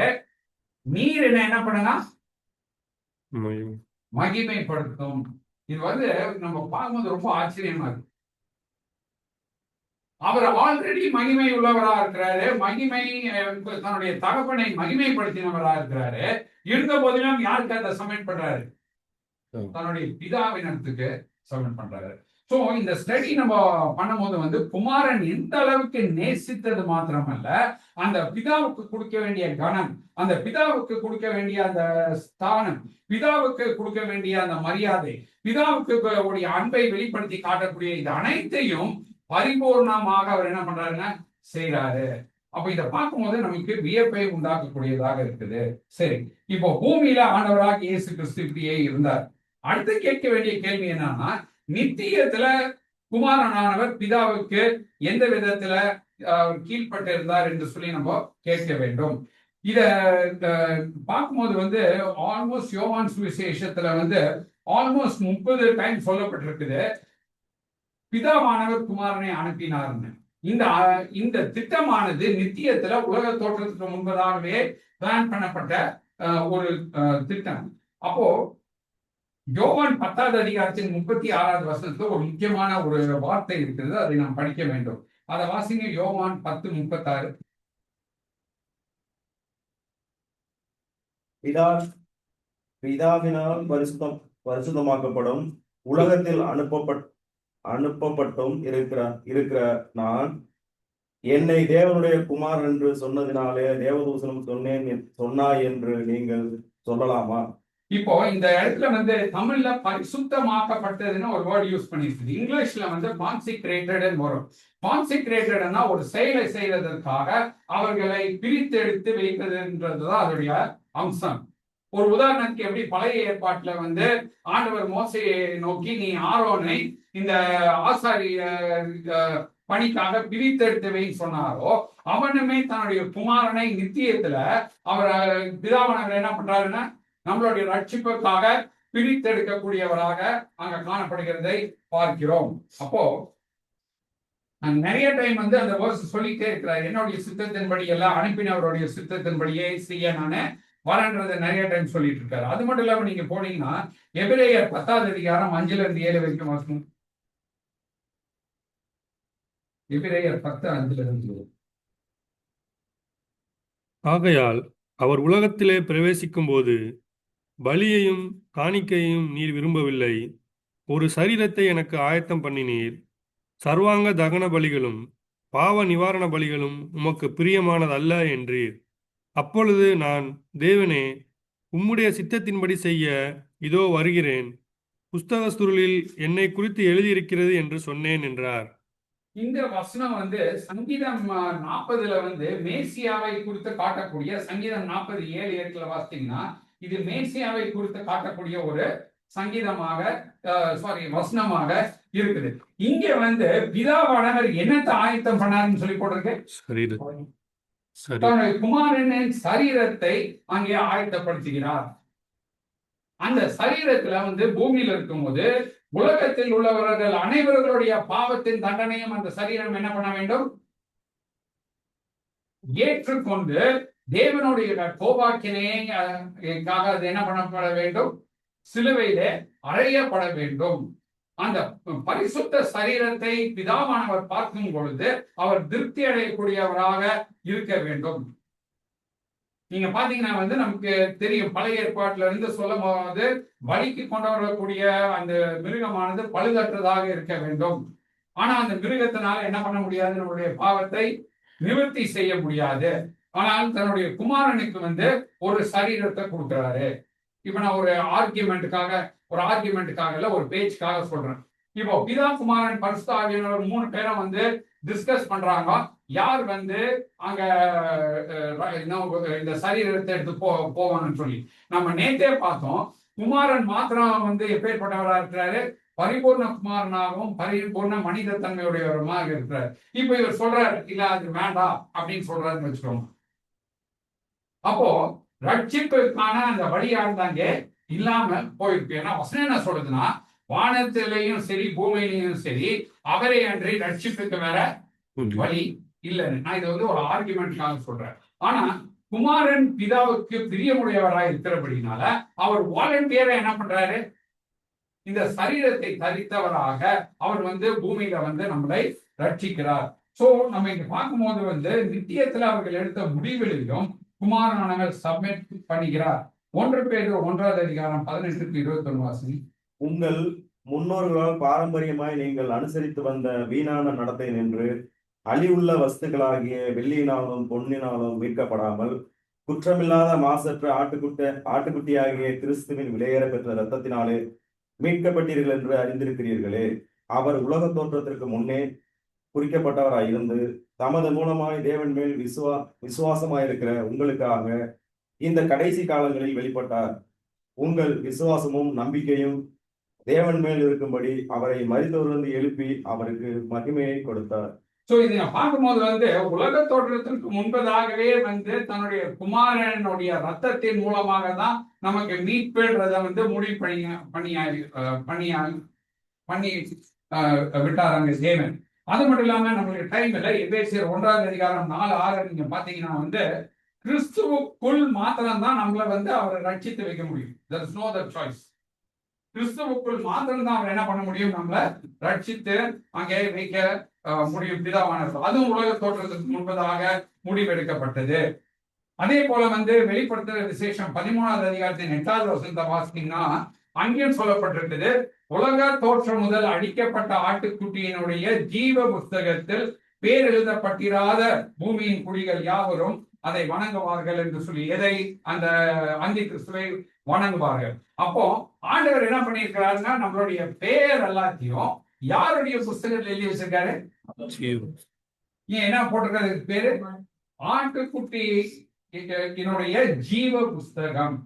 நீர் என்ன பண்ணுங்க, மகிமைப்படுத்தும். இது வந்து நம்ம பார்க்கும்போது ரொம்ப ஆச்சரியமா இருக்கு. அவர் ஆல்ரெடி மகிமை உள்ளவரா இருக்கிறாரு, மகிமை தன்னுடைய தகப்பனை மகிமைப்படுத்தினவரா இருக்கிறாரு. இருந்த போதிலும் யாருக்கு அதை சப்மிட் பண்றாரு, தன்னுடைய பிதாவினத்துக்கு சப்மிட் பண்றாரு. சோ இந்த ஸ்டடி நம்ம பண்ணும்போது வந்து குமாரன் எந்த அளவுக்கு நேசித்தது மாத்திரமல்ல, அந்த பிதாவுக்கு கொடுக்க வேண்டிய கணம், அந்த பிதாவுக்கு கொடுக்க வேண்டிய அந்த ஸ்தானம், பிதாவுக்கு கொடுக்க வேண்டிய அந்த மரியாதை, பிதாவுக்கு உடைய அன்பை வெளிப்படுத்தி காட்டக்கூடிய இது அனைத்தையும் பரிபூர்ணமாக அவர் என்ன பண்றாருன்னா செய்யறாரு. அப்ப இதை பார்க்கும்போது நமக்கு வியப்பை உண்டாக்கக்கூடியதாக இருக்குது. சரி, இப்போ பூமியில ஆண்டவராக இயேசு கிறிஸ்து இப்படியே இருந்தார். அடுத்து கேட்க வேண்டிய கேள்வி என்னன்னா, நித்தியத்துல குமாரனானவர் பிதாவுக்கு எந்த விதத்துல கீழ்பட்டு இருந்தார் என்று சொல்லி நம்ம கேட்க வேண்டும். இத பார்க்கும்போது வந்து ஆல்மோஸ்ட் யோவான் சுவிசேஷத்துல வந்து ஆல்மோஸ்ட் 30 டைம் சொல்லப்பட்டிருக்குது பிதாவானவர் குமாரனை அனுப்பினார்னு. இந்த திட்டமானது நித்தியத்துல உலக தோற்றத்துக்கு முன்பதாகவே பிளான் பண்ணப்பட்ட ஒரு திட்டம். அப்போ யோவான் 10 அதிகாரத்தின் 36 வசனத்துல ஒரு முக்கியமான ஒரு வார்த்தை இருக்கிறது, அதை நாம் படிக்க வேண்டும். அதை வாசிங்க. யோவான் 10:36. பிதாவினால் பரிசுத்தமாக்கப்படும் உலகத்தில் அனுப்பப்பட்டும் இருக்கிற நான் என்னை தேவனுடைய குமார் என்று சொன்னதினாலே தேவதூசனம் சொன்னாய் என்று நீங்கள் சொல்லலாமா? இப்போ இந்த இடத்துல வந்து தமிழ்ல பரிசுத்தமாக்கப்பட்டதுன்னு ஒரு வேர்ட் யூஸ் பண்ணிருக்கு. இங்கிலீஷ்ல வந்து கான்சிக்ரேட்டட் வரும். கான்சிக்ரேட்டட்னா ஒரு செயலை செய்வதற்காக அவர்களை பிரித்தெடுத்து வைப்பதுன்றதுதான் அதோடைய அம்சம். ஒரு உதாரணத்துக்கு எப்படி பழைய ஏற்பாட்டுல வந்து ஆண்டவர் மோசையை நோக்கி நீ ஆரோனை இந்த ஆசாரிய பணிக்காக பிரித்தெடுத்தவை சொன்னாரோ, அவனுமே தன்னுடைய குமாரனை நித்தியத்துல அவர் பிதாவானவர் என்ன பண்றாருன்னா நம்மளுடைய ரட்சிப்புக்காக பிரித்தெடுக்கக்கூடியவராக அங்க காணப்படுகிறதை பார்க்கிறோம். அப்போ நிறைய டைம் வந்து அந்த வேர்ஸ் சொல்லிட்டே இருக்கிறார், என்னுடைய சித்தத்தின்படி எல்லாம் அனுப்பினவருடைய சித்தத்தின்படியே செய்ய நானே வரன்றதை நிறைய டைம் சொல்லிட்டு இருக்காரு. அது மட்டும் இல்லாம நீங்க போனீங்கன்னா எபிரேயர் 10வது அதிகாரம் 5-7 வரைக்கும் வாசனம். எபிரேயர் 10:5. ஆகையால் அவர் உலகத்திலே பிரவேசிக்கும் போது பலியையும் காணிக்கையையும் நீர் விரும்பவில்லை, ஒரு சரீரத்தை எனக்கு ஆயத்தம் பண்ணினீர், சர்வாங்க தகன பலிகளும் பாவ நிவாரண பலிகளும் உமக்கு பிரியமானதல்ல என்றீர். அப்பொழுது நான், தேவனே, உம்முடைய சித்தத்தின்படி செய்ய இதோ வருகிறேன், புஸ்தக சுருளில் என்னை குறித்து எழுதியிருக்கிறது என்று சொன்னேன் என்றார். இந்த வசனம் வந்து சங்கீதம் 40 வந்து மேசியாவை குறித்து காட்டக்கூடிய, சங்கீதம் 40:7-8 வாசித்தீங்கன்னா இது மேசியாவை குறித்து காட்டக்கூடிய ஒரு சங்கீதமாக வசனமாக இருக்குது. இங்க வந்து பிதாவானவர் என்னத்தை ஆயத்தம் பண்ணாருன்னு சொல்லி போட்டிருக்கு, தன்னுடைய குமாரனின் சரீரத்தை அங்கே ஆயத்தப்படுத்துகிறார். அந்த சரீரத்துல வந்து பூமியில இருக்கும்போது உலகத்தில் உள்ளவர்கள் அனைவர்களுடைய பாவத்தின் தண்டனையும் அந்த சரீரம் என்ன பண்ண வேண்டும், ஏற்றுக்கொண்டு தேவனுடைய கோபாக்கினைக்காக அது என்ன பண்ணப்பட வேண்டும், சிலுவையிலே அறையப்பட வேண்டும். அந்த பரிசுத்த சரீரத்தை பிதாவானவர் பார்க்கும் பொழுது அவர் திருப்தி அடையக்கூடியவராக இருக்க வேண்டும். நீங்க பாத்தீங்கன்னா வந்து நமக்கு தெரியும், பழைய ஏற்பாட்டுல இருந்து சொல்லும் போது வழிக்கு கொண்டு வரக்கூடிய அந்த மிருகமானது பழுதற்றதாக இருக்க வேண்டும். ஆனா அந்த மிருகத்தினால என்ன பண்ண முடியாது, நம்மளுடைய பாவத்தை நிவர்த்தி செய்ய முடியாது. ஆனால் தன்னுடைய குமாரனுக்கு வந்து ஒரு சரீரத்தை கொடுக்கிறாரு. இப்ப நான் ஒரு ஆர்கியூமெண்ட்டுக்காக இல்ல ஒரு பேச்சுக்காக சொல்றேன். இப்போ பிதா குமாரன் பரிசுத்த ஆவியானவர் 3 பேரும் வந்து டிஸ்கஸ் பண்றாங்க, யார் வந்து அங்க இந்த சரீரத்தை எடுத்து போவான்னு சொல்லி. நம்ம நேத்தே பார்த்தோம், குமாரன் மாத்திரம் வந்து எப்பேற்பட்டவரா இருக்கிறாரு, பரிபூர்ண குமாரனாகவும் பரிபூர்ண மனித தன்மையுடையவருமாக இருக்கிறார். இப்ப இவர் சொல்றாரு, இல்ல அது வேண்டாம் அப்படின்னு சொல்றாருன்னு வச்சுக்கோங்க. அப்போ ரட்சிப்புக்கான அந்த வழியாண்டாங்க இல்லாம போயிருக்கு. ஏன்னா வசனம் என்ன சொல்றதுன்னா, வானத்திலையும் சரி பூமியிலையும் சரி அவரை அன்றி ரட்சிப்புக்கு வேற வழி இல்லைன்னு. நான் இதை வந்து ஒரு ஆர்குமெண்ட்காக சொல்றேன். ஆனா குமாரன் பிதாவுக்கு பிரியமுடையவராக இருக்கிறபடினால அவர் வாலண்டியரா என்ன பண்றாரு, இந்த சரீரத்தை தரித்தவராக அவர் வந்து பூமியில வந்து நம்மளை ரட்சிக்கிறார். சோ நம்ம இங்க பார்க்கும்போது வந்து நித்தியத்துல அவர்கள் எடுத்த முடிவுகளையும் குமாரனானவர் சப்மிட் பண்ணுகிறார். 1 பேதுரு 1வது அதிகாரம் 18-21 வாசி. உங்கள் முன்னோர்களால் பாரம்பரியமாய் நீங்கள் அனுசரித்து வந்த வீணான நடத்தை நின்று அழிவுள்ள வஸ்துக்களாகிய வெள்ளியினாலும் பொன்னினாலும் மீட்கப்படாமல் குற்றமில்லாத மாசற்ற ஆட்டுக்குட்டியாகிய கிறிஸ்துவின் விலையேற பெற்ற இரத்தத்தினாலே மீட்கப்பட்டீர்கள் என்று அறிந்திருக்கிறீர்களே. அவர் உலக தோற்றத்திற்கு முன்னே குறிக்கப்பட்டவராயிருந்து தமது மூலமாய் தேவன் மேல் விசுவாசமாயிருக்கிற உங்களுக்காக இந்த கடைசி காலங்களில் வெளிப்பட்டார். உங்கள் விசுவாசமும் நம்பிக்கையும் தேவன் மேல் இருக்கும்படி அவரை மரித்தோரிலிருந்து எழுப்பி அவருக்கு மகிமையை கொடுத்தார். சோ இதை பார்க்கும்போது வந்து உலக தோற்றத்திற்கு முன்பதாகவே வந்து தன்னுடைய குமாரனுடைய ரத்தத்தின் மூலமாக தான் நமக்கு மீட்புன்றத வந்து முடிவு பண்ணி விட்டாராங்க தேவன். அது மட்டும் இல்லாம நம்மளுக்கு டைம் இல்லை. எபேசியர் 1வது அதிகாரம் 4-6 நீங்க பாத்தீங்கன்னா வந்து கிறிஸ்துவுக்குள் மாத்திரம் தான் நம்மளை வந்து அவரை ரட்சித்து வைக்க முடியும். there is no other choice. கிறிஸ்துவுக்குள் மாத்திரம் தான் அவர் என்ன பண்ண முடியும், நம்மளை ரட்சித்து அங்கே வைக்க முடியும் பிதாவானவர். அதுவும் உலக தோற்றத்துக்கு முன்பதாக முடிவெடுக்கப்பட்டது. அதே போல வந்து வெளிப்படுத்துகிற விசேஷம் 13வது அதிகாரத்தின் 8வது வசனத்தை வாசித்தீங்கன்னா அங்கேயும் சொல்லப்பட்டிருக்குது, உலக தோற்றம் முதல் அடிக்கப்பட்ட ஆட்டுக்குட்டியினுடைய ஜீவ புஸ்தகத்தில் பேர் எழுதப்பட்டிராத பூமியின் குடிகள் யாவரும் அதை வணங்குவார்கள் என்று சொல்லி. எதை? அந்த அந்தி கிறிஸ்துவை வணங்குவார்கள். அப்போ ஆண்டவர் என்ன பண்ணியிருக்கிறாருன்னா நம்மளுடைய பேர் எல்லாத்தையும் யாருடைய புஸ்தகத்தில் எழுதி வச்சிருக்காரு? ஏன் என்ன போட்டிருக்காரு பேரு? ஆட்டுக்குட்டி என்னுடைய ஜீவ புஸ்தகம்.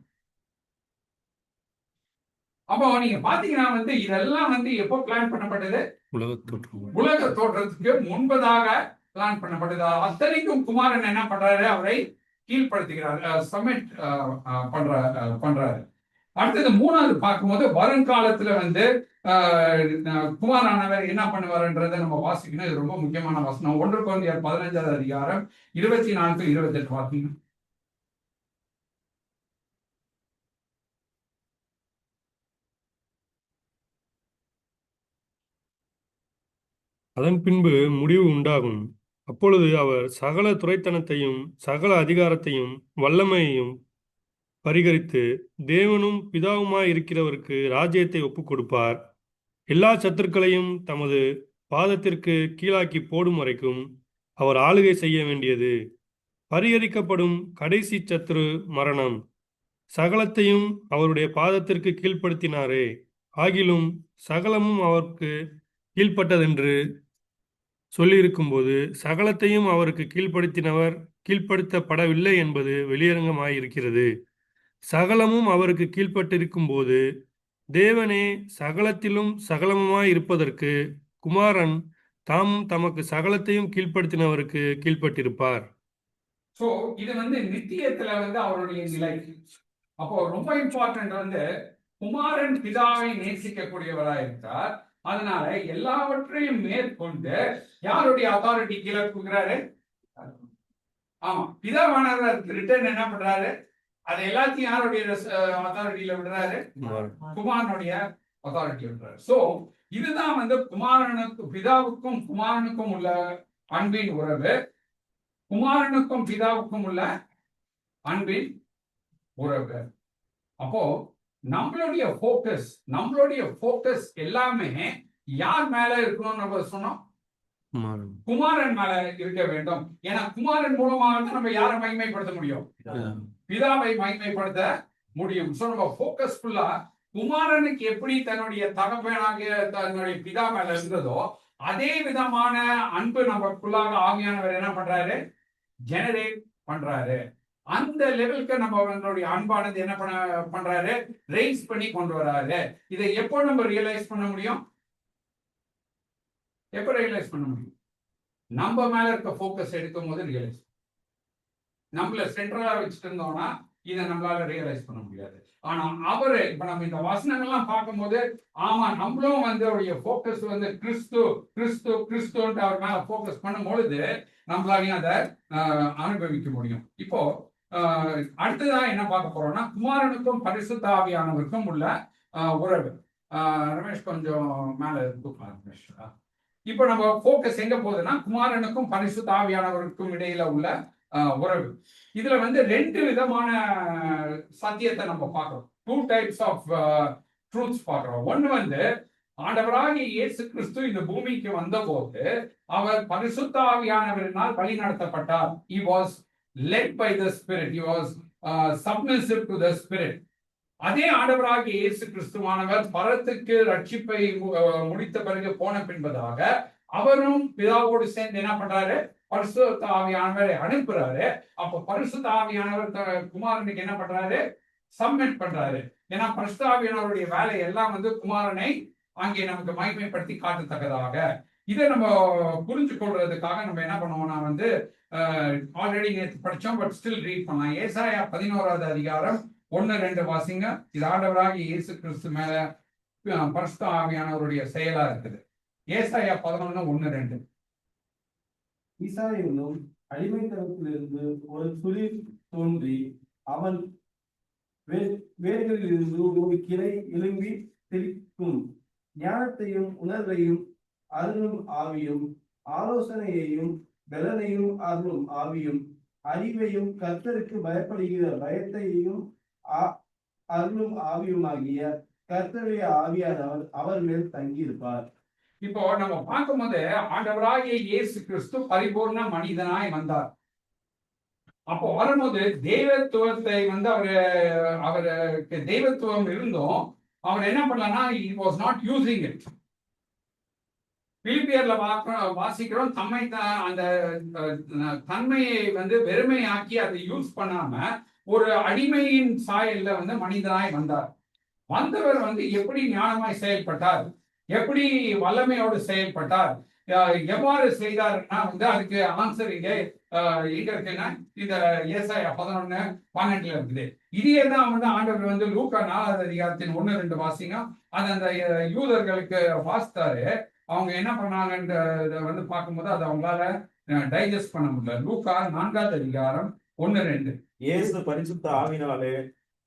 அப்போ நீங்க பாத்தீங்கன்னா வந்து இதெல்லாம் வந்து எப்போ பிளான் பண்ணப்பட்டது? உலக தோற்றத்துக்கு முன்பதாக பிளான் பண்ணப்பட்டது. அத்தனைக்கும் குமாரன் என்ன பண்றாரு, அவரை கீழ்படுத்துகிறார், சப்மிட் பண்றாரு. அடுத்தது மூணாவது பார்க்கும்போது வருங்காலத்துல வந்து குமாரானவர் என்ன பண்ணுவாருன்றதை நம்ம வாசிக்கணும். இது ரொம்ப முக்கியமான வசனம். 1 கொரிந்தியர் 15வது அதிகாரம் 24 28 பார்த்தீங்க. அதன் பின்பு முடிவு உண்டாகும். அப்பொழுது அவர் சகல துரைத்தனத்தையும் சகல அதிகாரத்தையும் வல்லமையையும் பரிகரித்து தேவனும் பிதாவுமாய் இருக்கிறவருக்கு ராஜ்யத்தை ஒப்புக் கொடுப்பார். எல்லா சத்துருக்களையும் தமது பாதத்திற்கு கீழாக்கி போடும் வரைக்கும் அவர் ஆளுகை செய்ய வேண்டியது. பரிகரிக்கப்படும் கடைசி சத்துரு மரணம். சகலத்தையும் அவருடைய பாதத்திற்கு கீழ்ப்படுத்தினாரே, ஆகிலும் சகலமும் அவருக்கு கீழ்ப்பட்டதென்று சொல்லியிருக்கும்போது சகலத்தையும் அவருக்கு கீழ்ப்படுத்தினவர் கீழ்ப்படுத்தப்படவில்லை என்பது வெளியரங்கமாயிருக்கிறது. சகலமும் அவருக்கு கீழ்ப்பட்டிருக்கும் போது தேவனே சகலத்திலும் சகலமுமாய் இருப்பதற்கு குமாரன் தாமும் தமக்கு சகலத்தையும் கீழ்ப்படுத்தினவருக்கு கீழ்ப்பட்டிருப்பார். சோ இது வந்து நித்தியத்துல வந்து அவருடைய நிலை. அப்போ ரொம்ப இம்பார்ட்டன்ட் வந்து குமாரன் பிதாவை நேசிக்கக்கூடியவரா இருந்தார். அதனால எல்லாவற்றையும் மேற்கொண்டு யாருடைய அத்தாரிட்டி கீழே கொடுக்குறாரு? ஆமா, பிதாவானவர் ரிட்டர்ன் என்ன பண்றாரு? அது எல்லாத்தையும் யாருடைய அத்தாரிட்டியில விடுறாரு? குமாரனுடைய அத்தாரிட்டி விடுறாரு. சோ இதுதான் வந்து பிதாவுக்கும் குமாரனுக்கும் உள்ள அன்பின் உறவு, குமாரனுக்கும் பிதாவுக்கும் உள்ள அன்பின் உறவு. அப்போ நம்மளுடைய போக்கஸ் எல்லாமே யார் மேல இருக்கணும்னு நம்ம சொன்னோம்? குமாரன் மேல இருக்க வேண்டும். ஏன்னா குமாரன் மூலமாக தான் நம்ம யாரை மகிமைப்படுத்த முடியும்? பிதாவை மகிமைப்படுத்த முடியும். சோ நம்ம போக்கஸ் ஃபுல்லா குமாரனுக்கு எப்படி தன்னுடைய தகப்பனாகிய தன்னுடைய பிதா மேல இருந்ததோ அதே விதமான அன்பு நமக்குள்ளாக ஆவியானவர் என்ன பண்றாரு? ஜெனரேட் பண்றாரு. அந்த லெவலுக்கு நம்ம நம்மளுடைய அன்பானது என்ன பண்றாரு? ரைஸ் பண்ணி கொண்டு வராரு. இதை எப்போ நம்ம ரியலைஸ் பண்ண முடியும்? எப்ப ரியலைஸ் பண்ண முடியும்? நம்ம மேல இருக்க போக்கஸ் எடுக்கும் போது ரியலைஸ். நம்மள சென்ட்ரலா வச்சுட்டு இருந்தோம்னா இதை நம்மளால ரியலைஸ் பண்ண முடியாது. ஆனா அவரு இப்ப நம்ம இந்த வசனங்கள்லாம் பார்க்கும்போது ஆமா நம்மளும் வந்து அவருடைய போக்கஸ் வந்து கிறிஸ்துன்ட்டு அவர் மேல போக்கஸ் பண்ணும் பொழுது நம்மளாலையும் அதை அனுபவிக்க முடியும். இப்போ அடுத்ததான் என்ன பார்க்க போறோம்னா குமாரனுக்கும் பரிசுத்த ஆவியானவருக்கும் உள்ள உறவு. ரமேஷ் கொஞ்சம் மேல இருக்கு ரமேஷ். இப்போ நம்ம போக்கஸ் எங்க போகுதுன்னா குமாரனுக்கும் பரிசுத்த ஆவியானவருக்கும் இடையில உள்ள உறவு. இதுல வந்து 2 விதமான சத்தியத்தை நம்ம பார்க்கிறோம். 2 types of truths பார்க்கிறோம். ஒன்னு வந்து ஆண்டவராகிய இயேசு கிறிஸ்து இந்த பூமிக்கு வந்த போது அவர் பரிசுத்த ஆவியானவரினால் வழி நடத்தப்பட்டார். He was led by the Spirit. He was submissive to the Spirit. அதே ஆண்டவராகிய இயேசு கிறிஸ்துவானவர் பரத்துக்கு ரட்சிப்பை முடித்த பிறகு போன பின்பதாக அவரும் பிதாவோடு சேர்ந்து என்ன பண்றாரு? பரிசுத்த ஆவியானவரை அனுப்புறாரு. அப்ப பரிசுத்த ஆவியானவர் குமாரனுக்கு என்ன பண்றாரு? சப்மிட் பண்றாரு. ஏன்னா பரிசுத்த ஆவியானவருடைய வேலை எல்லாம் வந்து குமாரனை அங்கே நமக்கு மகிமைப்படுத்தி காட்டத்தக்கதாக. இதை நம்ம புரிஞ்சு கொள்றதுக்காக நம்ம என்ன பண்ணுவோம்னா வந்து ஆல்ரெடி நேற்று படிச்சோம், பட் ஸ்டில் ரீட் பண்ணலாம். ஏசாயா 11வது அதிகாரம் 1-2 வாசிங்க. இது ஆண்டவராகிய இயேசு கிறிஸ்து மேல பரிசுத்த ஆவியானவருடைய செயலா இருக்குது. ஏசாயா 11:1-2. ஈசா என்னும் அடிமைத்தனத்திலிருந்து ஒரு துளிர் தோன்றி அவன் வேர்களில் இருந்து ஒரு கிளை எழும்பி தெளிக்கும். ஞானத்தையும் உணர்வையும் அருளும் ஆவியும், ஆலோசனையையும் பலனையும் அருளும் ஆவியும், அறிவையும் கர்த்தருக்கு பயப்படுகிற பயத்தையும் அருளும் ஆவியுமாகிய கர்த்தருடைய ஆவியானவர் அவர் மேல் தங்கியிருப்பார். இப்போ நம்ம பார்க்கும்போது ஆண்டவராகிய இயேசு கிறிஸ்து பரிபூர்ண மனிதனாய் வந்தார். அப்போ வரும்போது தெய்வத்துவத்தை வந்து அவருக்கு தெய்வத்துவம் இருந்தும் அவர் என்ன பண்ணலன்னா he was not using it. பிலிப்பியர்ல வாசிக்கிறோம், அந்த தன்மையை வந்து வெறுமையாக்கி அதை யூஸ் பண்ணாம ஒரு அடிமையின் சாயல்ல வந்து மனிதனாய் வந்தார். வந்தவர் வந்து எப்படி ஞானமாய் செயல்பட்டார், எப்படி வல்லமையோடு செயல்பட்டார், எவ்வாறு செய்தார்னா வந்து அதுக்கு ஆன்சர் இங்கே எங்க இருக்குன்னா இந்த ஏசாயா 11:12 இருக்குது. இதையே தான் வந்து ஆண்டவர் வந்து லூக்கா 4வது அதிகாரத்தின் 1-2 வாசிங்க. அது அந்த யூதர்களுக்கு வாசித்தாரு. அவங்க என்ன பண்ணாங்கன்றத வந்து பார்க்கும்போது அதை அவங்களால டைஜஸ்ட் பண்ண முடியல. லூக்கா 4வது அதிகாரம் 1-2. இயேசு பரிசுத்த ஆவினாலே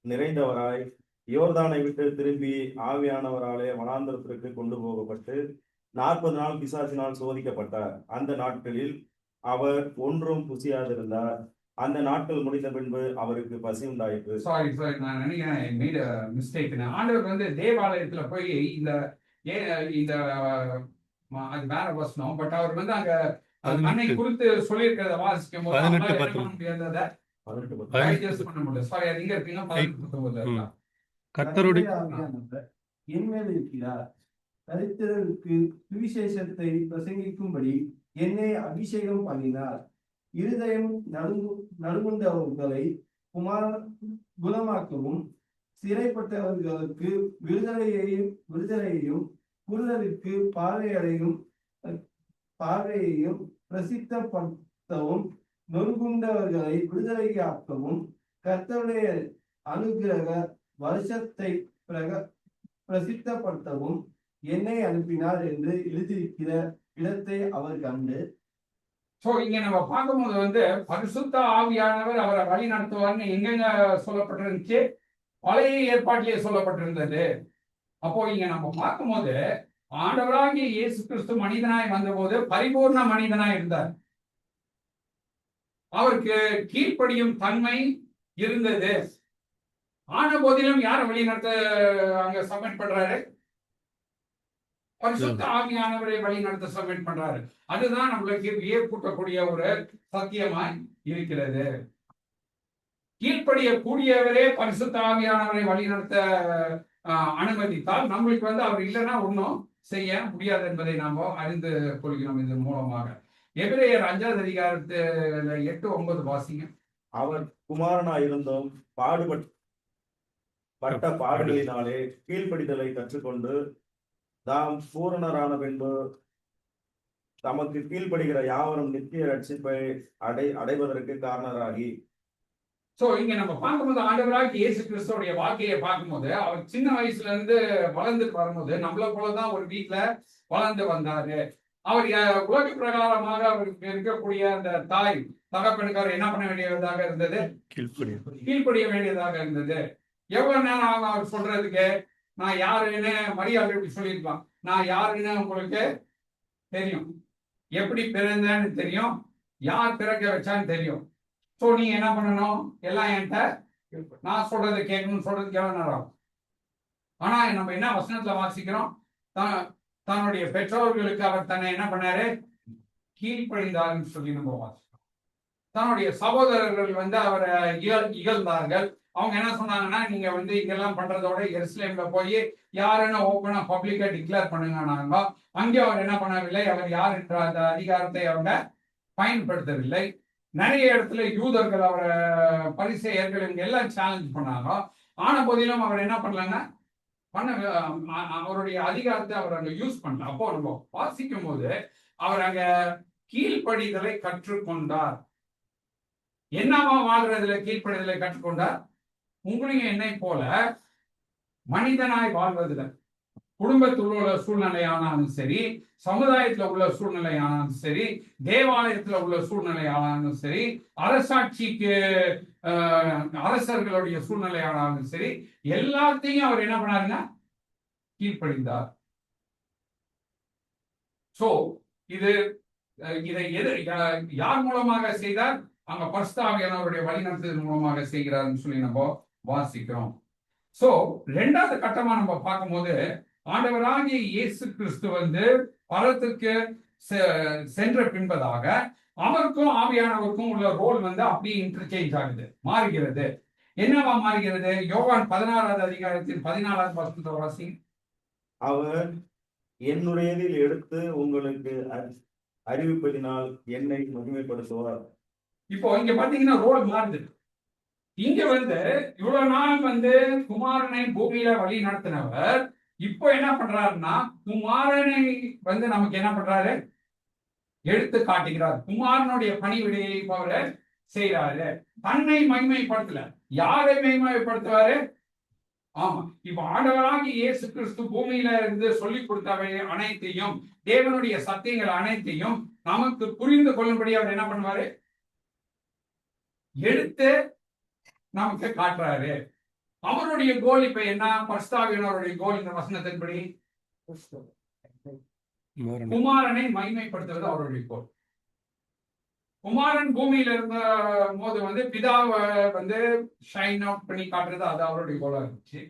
நிறைந்தவராய் யோர்தானை விட்டு திரும்பி ஆவியானவராலே வனாந்தரத்திற்கு கொண்டு போகப்பட்டு 40 நாள் பிசாசினால் சோதிக்கப்பட்டார். அந்த நாட்களில் அவர் ஒன்றும் புசியாதிருந்தார். அந்த நாட்கள் முடிந்த பின்பு அவருக்கு பசி உண்டாயிற்று. சாரி நான் நினைக்கிறேன் மீட் மிஸ்டேக். ஆண்டவர் வந்து தேவாலயத்துல போய் இந்த இந்த அது வேற வசனம். பட் அவர் வந்து அங்க மண்ணை குறித்து சொல்லியிருக்கிறத வாசிக்கும் போது 18, அவங்களால என்ன 19. பண்ண முடியாததை 18. டைஜஸ்ட் பண்ண முடியல. சாரி, அது இங்க இருக்கீங்க 19. கர்த்தருடைய ஆவியானவர் என்மேல் இருக்கிறார். தரித்திரருக்கு சுவிசேஷத்தை பிரசங்கிக்கும்படி என்னை அபிஷேகம் பண்ணினார். இருதயம் நறுங்குண்டவர்களை குணமாக்கவும், சிறைப்பட்டவர்களுக்கு விடுதலையையும் குருடருக்கு பார்வையையும் பிரசித்தப்படுத்தவும், நொறுங்குண்டவர்களை விடுதலையாக்கவும், கர்த்தருடைய அனுக்கிரக வருஷத்தை பிரசித்தப்படுத்தவும் என்னை அனுப்பினார் என்று எழுதியிருக்கிற இடத்தை அவர் கண்டு. சோ இங்க நம்ம பார்க்கும்போது வந்து பரிசுத்த ஆவியானவர் அவரை வழி நடத்துவார்னு எங்கெங்க சொல்லப்பட்டிருந்துச்சு? பழைய ஏற்பாட்டிலேயே சொல்லப்பட்டிருந்தது. அப்போ இங்க நம்ம பார்க்கும்போது ஆண்டவராகிய இயேசு கிறிஸ்து மனிதனாய் வந்தபோது பரிபூர்ண மனிதனாய் இருந்தார். அவருக்கு கீழ்ப்படியும் தன்மை இருந்தது. ஆன போதிலும் யாரை வழி நடத்த அங்க சப்மிட் பண்றாரு? பரிசுத்த ஆவியானவரை வழி நடத்த சப்மிட் பண்றாரு. அதுதான் நம்மளுக்கு வியப்பூட்டக்கூடிய ஒரு சத்தியமாய் இருக்கிறது. கீழ்ப்படிய கூடியவரே பரிசுத்த ஆவியானவரை வழி நடத்த அனுமதித்தால் நம்மளுக்கு வந்து அவர் இல்லைன்னா ஒன்றும் செய்ய முடியாது என்பதை நாம் அறிந்து கொள்கிறோம் இதன் மூலமாக. எபிரேயர் 5வது அதிகாரத்துல 8-9 வாசிங்க. அவர் குமாரனாயிருந்தும் பாடுபட்ட பாடுகளினாலே கீழ்ப்படிதலை கற்றுக்கொண்டு தாம் பூரணரான பின்பு தமக்கு கீழ்ப்படுகிற யாவரும் நித்திய ரட்சிப்பை அடைவதற்கு காரணராகி. சோ இங்க நம்ம பார்க்கும்போது ஆண்டவராகிய இயேசு கிறிஸ்துவோடைய வாழ்க்கையை பார்க்கும்போது அவர் சின்ன வயசுல இருந்து வளர்ந்து வரும்போது நம்மள போலதான் ஒரு வீட்டுல வளர்ந்து வந்தாரு. அவர் உலக பிரகாரமாக அவருக்கு இருக்கக்கூடிய அந்த தாய் தகப்பனுக்கார் என்ன பண்ண வேண்டியதாக இருந்தது? கீழ்ப்படிய வேண்டியதாக இருந்தது. எவ்வளவு நேரம் ஆகும் அவர் சொல்றதுக்கு? நான் யாருன்னு மரியாதை எப்படி சொல்லியிருப்பான்? நான் யாருன்னு உங்களுக்கு தெரியும், எப்படி பிறந்தேன்னு தெரியும், யார் பிறக்க வச்சான்னு தெரியும். ஸோ நீங்க என்ன பண்ணணும்? எல்லாம் என்கிட்ட நான் சொல்றதை கேட்கணும்னு சொல்றதுக்கு எவ்வளவு நேரம் ஆகும்? ஆனா நம்ம என்ன வசனத்துல வாசிக்கிறோம்? தன்னுடைய பெற்றோர்களுக்கு அவர் தன்னை என்ன பண்ணாரு? கீழ்ப்படிந்தார்னு சொல்லி நம்ம வாசிக்கிறோம். தன்னுடைய சகோதரர்கள் வந்து அவரை இகழ்ந்தார்கள். அவங்க என்ன சொன்னாங்கன்னா, நீங்க வந்து இங்கெல்லாம் பண்றதோட எருசலேம்ல போய் யாருன்னு ஓப்பனா பப்ளிக்கா டிக்ளேர் பண்ணுங்க. அங்கே அவர் என்ன பண்ணவில்லை. அவர் யார் என்ற அந்த அதிகாரத்தை அவங்க பயன்படுத்தவில்லை. நிறைய இடத்துல யூதர்கள் அவரை பரிசேயர்கள் இவங்க எல்லாம் சேலஞ்ச் பண்ணாங்க. ஆன போதிலும் அவர் என்ன பண்ணலன்னா அவருடைய அதிகாரத்தை அவர் அங்க யூஸ் பண்ணல. அப்போ நம்ம வாசிக்கும் போது அவர் அங்க கீழ்ப்படிதலை கற்றுக்கொண்டார். என்னவா வாழ்றதுல கீழ்ப்படிதலை கற்றுக்கொண்டார்? உங்களையும் என்னை போல மனிதனாய் வாழ்வதில் குடும்பத்தில் உள்ள சூழ்நிலையானாலும் சரி, சமுதாயத்துல உள்ள சூழ்நிலையானாலும் சரி, தேவாலயத்துல உள்ள சூழ்நிலையானாலும் சரி, அரசாட்சிக்கு அரசர்களுடைய சூழ்நிலையானாலும் சரி, எல்லாத்தையும் அவர் என்ன பண்ணாருன்னா கீழ்ப்படிந்தார். சோ இதை யார் மூலமாக செய்தார்? அங்க பரிசுத்த ஆவியானவருடைய வழிநடத்துதல் மூலமாக செய்கிறார்னு சொல்லி நம்ம வாசிக்கிறோம். சோ 2வது கட்டமா நம்ம பார்க்கும்போது ஆண்டவராகிய இயேசு கிறிஸ்து வந்து பரத்துக்கு சென்ற பின்பதாக அவருக்கும் ஆவியானவருக்கும் உள்ள ரோல் வந்து அப்படியே இன்டர்சேஞ்ச் ஆகுது, மாறுகிறது. என்னவா மாறுகிறது? யோவான் 16வது அதிகாரத்தின் 14வது வசனத்தை வாசி. அவர் என்னுடையதில் எடுத்து உங்களுக்கு அறிவிப்பதினால் என்னை மகிமைப்படுத்துவார். இப்போ இங்க பாத்தீங்கன்னா ரோல் மாறுது. இங்க வந்து இவ்வளவு நாள் வந்து குமாரனை பூமியில வழி நடத்தினவர் இப்போ என்ன பண்றாருன்னா குமாரனை வந்து நமக்கு என்ன பண்றாரு? எடுத்து காட்டுகிறார். குமாரனுடைய பணிவிடையை அவரு செய்யறாரு. தன்னை மகிமைப்படுத்தல, யாரை மகிமைப்படுத்துவாரு? ஆமா, இப்ப ஆண்டவராகி இயேசு கிறிஸ்து பூமியில இருந்து சொல்லிக் கொடுத்தவை அனைத்தையும், தேவனுடைய சத்தியங்கள் அனைத்தையும் நமக்கு புரிந்து கொள்ளும்படி அவர் என்ன பண்ணுவாரு? எடுத்து நமக்கு காட்டுறாரு. அவருடைய கோல் இப்ப என்ன? பரிசுத்தாவியானவருடைய கோல் இந்த வசனத்தின்படி குமாரனை மகிமைப்படுத்துவது அவருடைய கோல். குமாரன் பூமியில இருந்த போது பிதாவை ஷைன் அவுட் பண்ணி காட்டுறது அது அவருடைய கோலா இருந்துச்சு.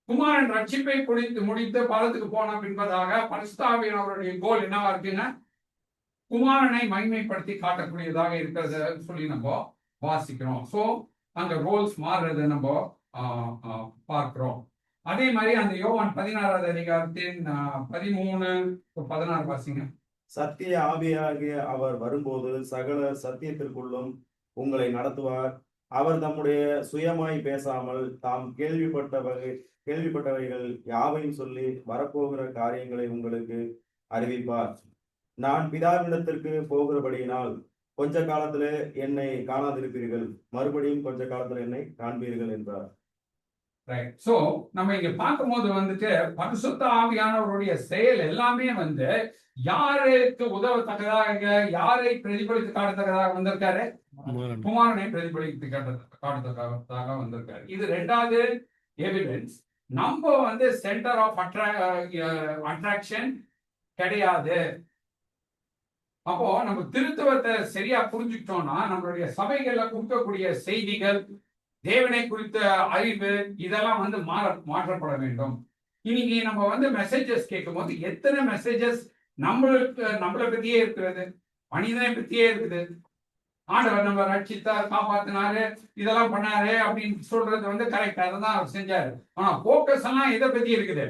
குமாரன் ரட்சிப்பை முடித்து பலத்துக்கு போன பின்பதாக பரிசுத்தாவியானவருடைய கோல் என்னவா இருக்குன்னா குமாரனை மகிமைப்படுத்தி காட்டக்கூடியதாக இருக்கிறத சொல்லி நம்ம வாசிக்கிறோம். சோ அங்க ரோல்ஸ் மாறுறத நம்ம பார்க்கிறோம். அதே மாதிரி அந்த யோவான் 16வது அதிகாரத்தின் 13-16 வாசிங்க. சத்திய ஆவியாகிய அவர் வரும்போது சகல சத்தியத்திற்குள்ளும் உங்களை நடத்துவார். அவர் தம்முடைய சுயமாய் பேசாமல் தாம் கேள்விப்பட்டவைகள் யாவையும் சொல்லி வரப்போகிற காரியங்களை உங்களுக்கு அறிவிப்பார். நான் பிதாவினிடத்திற்கு போகிறபடியினால் கொஞ்ச காலத்திலே என்னை காணாதிருப்பீர்கள், மறுபடியும் கொஞ்ச காலத்துல என்னை காண்பீர்கள் என்றார். ரைட். சோ நம்ம இங்க பார்க்கும்போது பரிசுத்த ஆவியானவருடைய செயல் எல்லாமே யாருக்கு உதவத்தக்கதாக, யாரை பிரதிபலித்து காட்டத்தக்கதாக வந்திருக்காரு? குமாரனை பிரதிபலித்து காட்டத்தக்கதாக வந்திருக்காரு. இது ரெண்டாவது எவிடன்ஸ். நம்ம சென்டர் ஆஃப் அட்ராக்ஷன் கிடையாது. அப்போ நம்ம திருத்துவத்தை சரியா புரிஞ்சுக்கிட்டோம்னா நம்மளுடைய சபைகள்ல கொடுக்கக்கூடிய செய்திகள், தேவனை குறித்த அறிவு இதெல்லாம் மாற்றப்பட வேண்டும். இன்னைக்கு நம்ம மெசேஜஸ் கேட்கும் போது எத்தனை மெசேஜஸ் நம்மளை பத்தியே இருக்கிறது, மனிதனை பத்தியே இருக்குது. ஆண்டவர் நம்ம ரட்சித்தார், காப்பாத்தினாரு, இதெல்லாம் பண்ணாரு அப்படின்னு சொல்றது கரெக்ட், அதை தான் அவர் செஞ்சாரு. ஆனா போக்கஸ் எல்லாம் எதை பத்தி இருக்குது?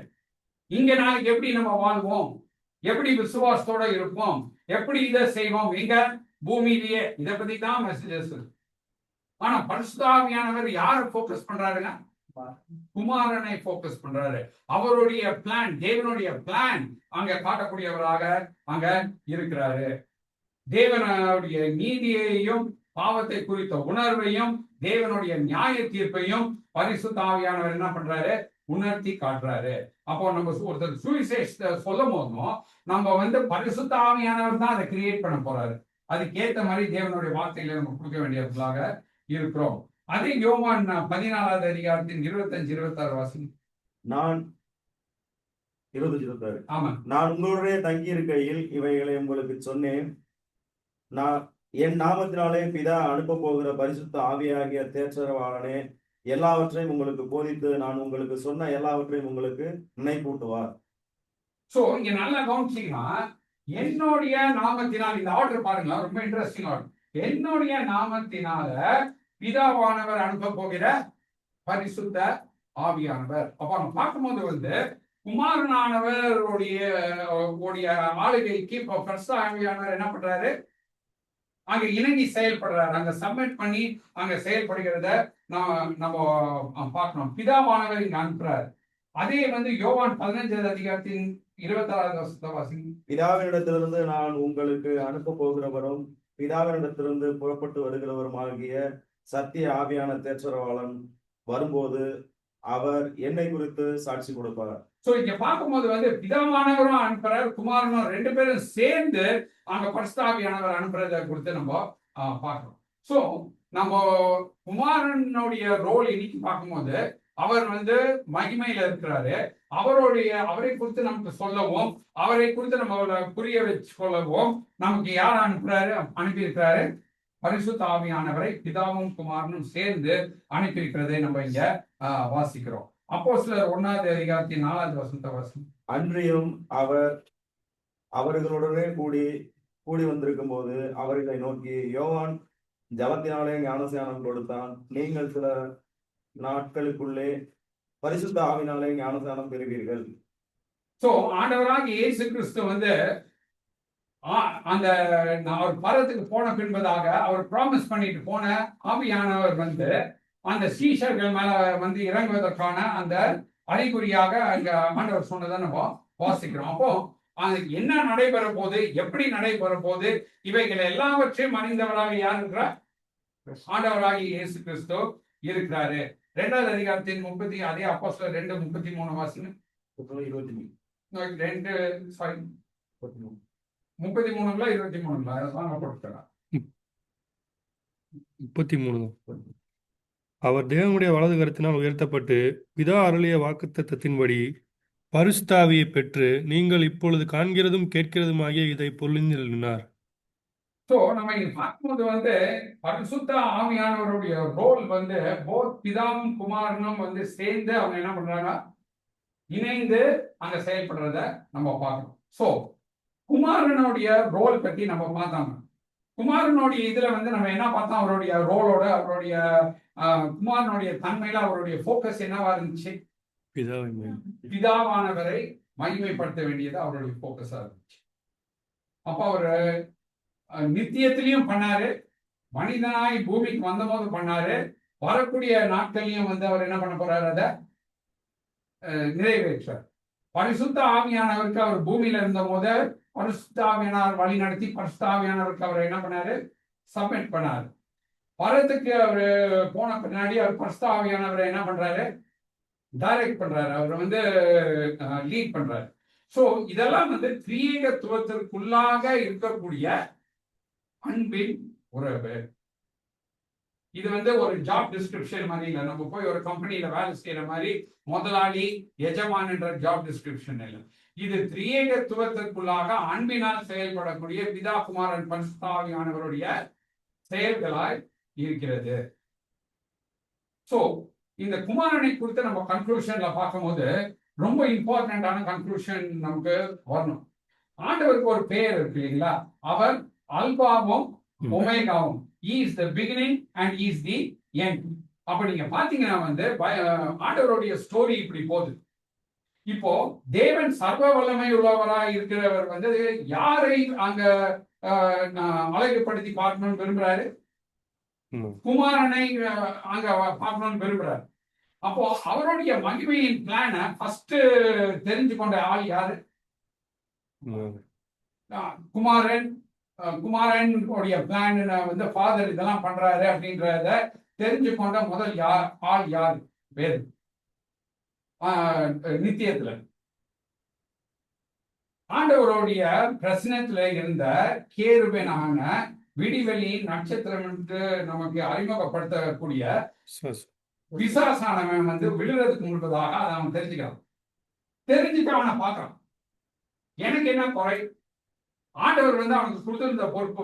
இங்க நாளைக்கு எப்படி நம்ம வாழ்வோம், எப்படி விசுவாசத்தோட இருப்போம், எப்படி இதை செய்வோம், எங்க பூமியிலேயே இதை பத்தி தான் மெசேஜஸ். ஆனா பரிசுத்த ஆவியானவர் யாரை போக்கஸ் பண்றாருன்னா குமாரனை போக்கஸ் பண்றாரு. அவருடைய பிளான், தேவனுடைய பிளான் அங்க காட்டக்கூடியவராக அங்க இருக்கிறாரு. தேவனுடைய நீதியையும் பாவத்தை குறித்த உணர்வையும் தேவனுடைய நியாய தீர்ப்பையும் பரிசுத்த ஆவியானவர் என்ன பண்றாரு? உணர்த்தி காட்டுறாரு. அப்போ நம்ம ஒருத்தர் சுவிசேஷத்தை சொல்லும் போதும் நம்ம பரிசுத்த ஆவியானவர் தான் அதை கிரியேட் பண்ண போறாரு. அதுக்கேற்ற மாதிரி தேவனுடைய வார்த்தைகளை நம்ம கொடுக்க வேண்டியவர்களாக இருக்கிறோம். அதே யோவான் 14வது அதிகாரத்தின் 25-26 வாசிங்க. நான் 20-26. ஆமா. நான் உங்களுடைய தங்கி இருக்கையில் இவைகளை உங்களுக்கு சொன்னேன். நான் என் நாமத்தினாலே பிதா அனுப்ப போகிற பரிசுத்த ஆவியாகிய தேற்றரவாளனே எல்லாவற்றையும் உங்களுக்கு போதித்து நான் உங்களுக்கு சொன்ன எல்லாவற்றையும் உங்களுக்கு நினைப்பூட்டுவார். சோ இங்க நல்லா கவனிச்சீங்கன்னா, என்னுடைய நாமத்தினால், இந்த ஆர்டர் பாருங்க, ரொம்ப இன்ட்ரெஸ்டிங் ஆர்டர். என்னுடைய நாமத்தினால பிதாவானவர் அனுப்ப போகிற பரிசுத்த ஆவியானவர். அப்ப நம்ம பார்க்கும்போது குமாரனானவருடைய ஆளுகைக்கு இப்ப பரிசுத்த ஆவியானவர் என்ன பண்றாரு? அங்க இணங்கி செயல்படுறாரு, அங்க சப்மிட் பண்ணி அங்க செயல்படுகிறத நம்ம பார்க்கணும். பிதாவானவர் இங்க அனுப்புறாரு. அதே யோவான் 15வது அதிகாரத்தின் 26வது வசனத்தை வாசிங்க. பிதாவினிடத்திலிருந்து நான் உங்களுக்கு அனுப்ப போகிறவரும் பிதாவினிடத்திலிருந்து புறப்பட்டு வருகிறவரும் ஆகிய சத்திய ஆவியான தேற்றரவாளன் வரும்போது அவர் என்னை குறித்து சாட்சி கொடுப்பார். சோ இங்க பார்க்கும்போது பிதாவானவரும் அனுப்புறாரு, குமாரனும், ரெண்டு பேரும் சேர்ந்து அங்க பரிசுத்த ஆவியானவர் அனுப்புறத குறித்து நம்ம பார்க்கிறோம். சோ நம்ம குமாரனுடைய ரோல் இன்னைக்கு பார்க்கும்போது அவர் மகிமையில இருக்கிறாரு. அவரை குறித்து நமக்கு சொல்லவும், அவரை குறித்து நம்ம புரிய வச்சு கொள்ளவும் நமக்கு யார் அனுப்பி இருக்கிறாரு? பரிசுத்த ஆவியானவரை பிதாவும் குமாரனும் சேர்ந்து அனுப்பியிருக்கிறதை நம்ம இங்க வாசிக்கிறோம். அப்போஸ்தலர் 1வது அதிகாரத்தின் 4வது வசனத்தை வாசிக்கிறோம். அன்றியும் அவர் அவர்களுடனே கூடி வந்திருக்கும் போது அவர்களை நோக்கி, யோவான் ஜலத்தினாலே ஞானஸ்நானம் கொடுத்தான், நீங்கள் சில நாட்களுக்குள்ளே பரிசுத்த ஆவினாலே ஞானஸ்நானம் பெறுவீர்கள். சோ ஆண்டவராக இயேசு கிறிஸ்து அந்த அவர் பரத்துக்கு போன பின்பதாக அவர் ப்ராமிஸ் பண்ணிட்டு போன ஆவியானவர் அந்த சீஷர்கள் மேல இறங்குவதற்கான அந்த அறிகுறியாக அங்க ஆண்டவர் சொன்னதை நம்ம வாசிக்கிறோம். அப்போ என்ன நடைபெற போது, எப்படி நடைபெற போது, இவைகள் எல்லாவற்றையும் அறிந்தவராக யார் இருக்கிறார்? ஆண்டவராகிய இயேசு கிறிஸ்து இருக்கிறாரு. 2வது அதிகாரத்தின் அதே அப்போஸ்தலர் 2:33 வாசிங்க. 33ங்களா 23ங்களா? அதான் போட்டுக்கிறார். 33 தான். அவர் தேவனுடைய வலது கரத்தினால் உயர்த்தப்பட்டு பிதா அருளிய வாக்குத்தத்தத்தின்படி பரிசுத்த ஆவியை பெற்று நீங்கள் இப்பொழுது காண்கிறதும் கேட்கிறதுமாகிய இதை பொருளினார். சோ நம்ம இங்க பார்க்கும்போது பரிசுத்த ஆவியானவருடைய ரோல் போத் பிதாவும் குமாரனும் சேர்ந்து அவங்க என்ன பண்றாங்க, இணைந்து அங்க செயல்படுறத நம்ம பார்க்கணும். சோ குமாரனுடைய ரோல் பத்தி நம்ம பார்த்தாங்க. குமாரனுடைய இதுல நம்ம என்ன பார்த்தோம், அவருடைய ரோலோட அவருடைய குமாரனுடைய தன்மையில அவருடைய போக்கஸ் என்னவா இருந்துச்சு? பிதாவானவரை மகிமைப்படுத்த வேண்டியது அவருடைய போக்கஸா இருந்துச்சு. அப்ப அவரு நித்தியத்திலையும் பண்ணாரு, மனிதனாய் பூமிக்கு வந்தபோது பண்ணாரு, வரக்கூடிய நாட்களையும் அவர் என்ன பண்ண போறாரு, அதை நிறைவேற்றார். பரிசுத்த ஆவியானவருக்கு அவர் பூமியில இருந்த போது பரிசுத்த ஆவியானவர் வழி நடத்தி பரிசுத்த ஆவியானவருக்கு அவர் என்ன பண்ணாரு, சப்மிட் பண்ணாரு. பரத்துக்கு அவரு போன பின்னாடி அவர் பரிசுத்த ஆவியானவரை என்ன பண்றாரு, டைரக்ட் பண்றாரு, அவர் லீட் பண்றாரு. சோ இதெல்லாம் திரியேகத்துவத்திற்குள்ளாக இருக்கக்கூடிய அன்பின் உறவு. இது ஒரு ஜாப் டிஸ்கிரிப்ஷன் மாதிரி இல்லை. நம்ம போய் ஒரு கம்பெனியில வேலை செய்யற மாதிரி முதலாளி எஜமான் என்ற ஜாப் டிஸ்கிரிப்ஷன் இல்லை. இது திரியேகத்துவத்திற்குள்ளாக அன்பினால் செயல்படக்கூடிய பிதா குமாரன் பரிசுத்த ஆவியானவருடைய செயல்களாய் இருக்கிறது. சோ இந்த குமாரனை குறித்து நம்ம கன்க்ளூஷன்ல பார்க்கும்போது ரொம்ப இம்பார்ட்டன்டான கன்க்ளூஷன் நமக்கு வரணும். ஆண்டவருக்கு ஒரு பெயர் இருக்கு இல்லைங்களா, அவர் அல்பாவும் ஒமேகாவும். He is the beginning and he is the end. அப்ப நீங்க பாத்தீங்கன்னா ஆண்டவருடைய ஸ்டோரி இப்படி போகுது. இப்போ தேவன் சர்வ வல்லமை உள்ளவராய் இருக்கிறவர் யாரை அங்க அழகுபடுத்தி பார்க்கணும்னு விரும்புறாரு? குமாரனை அங்க பார்க்கணும்னு விரும்புறாரு. அப்போ அவருடைய மகிமையின் பிளான ஃபர்ஸ்ட் தெரிஞ்சு கொண்ட ஆள் யாரு? குமாரன். குமாரனுடைய பிளான் ஃபாதர் இதெல்லாம் பண்றாரு அப்படின்றத தெரிஞ்சு கொண்ட முதல் ஆள் யார்? வேறு நித்தியத்துல ஆண்டவருடைய பிரசனத்துல இருந்த கேருபேனான விடிவெளி நட்சத்திரம் என்று நமக்கு அறிமுகப்படுத்தக்கூடிய பிசாசானவன் விழுறதுக்கு முன்பதாக அதை அவன் தெரிஞ்சுக்கிறான். தெரிஞ்சுட்டு அவனை பார்க்கறான். எனக்கு என்ன குறை? ஆண்டவர் அவனுக்கு கொடுத்திருந்த பொறுப்பு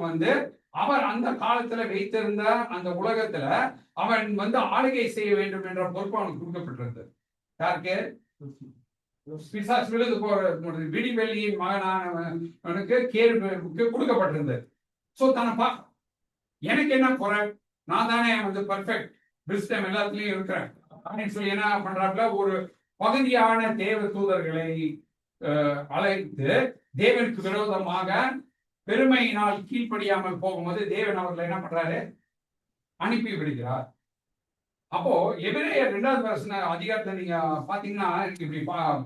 அவர் அந்த காலத்துல வைத்திருந்த அந்த உலகத்துல அவன் ஆளுகை செய்ய வேண்டும் என்ற பொறுப்பு அவனுக்கு கொடுக்கப்பட்டிருந்தது. யாருக்கு? பிசாசு விழுது போற விடிவெளியின் மகனானவனுக்கு கேள்விக்கு கொடுக்கப்பட்டிருந்தது. சோ தன்னை பார்க்க எனக்கு என்ன குறை? நான் தானே பர்ஃபெக்ட் விஸ்டம் எல்லாத்துலயும் இருக்கிறேன் அப்படின்னு சொல்லி என்ன பண்றாப்புல, ஒரு பகுதியான தேவ தூதர்களை அழைத்து தேவனுக்கு விரோதமாக பெருமையினால் கீழ்ப்படியாமல் போகும்போது தேவன் அவர்களை என்ன பண்றாரு, அனுப்பி விடுகிறார். அப்போ எபிரேயர் 2வது அதிகாரத்தை நீங்க பாத்தீங்கன்னா இப்படி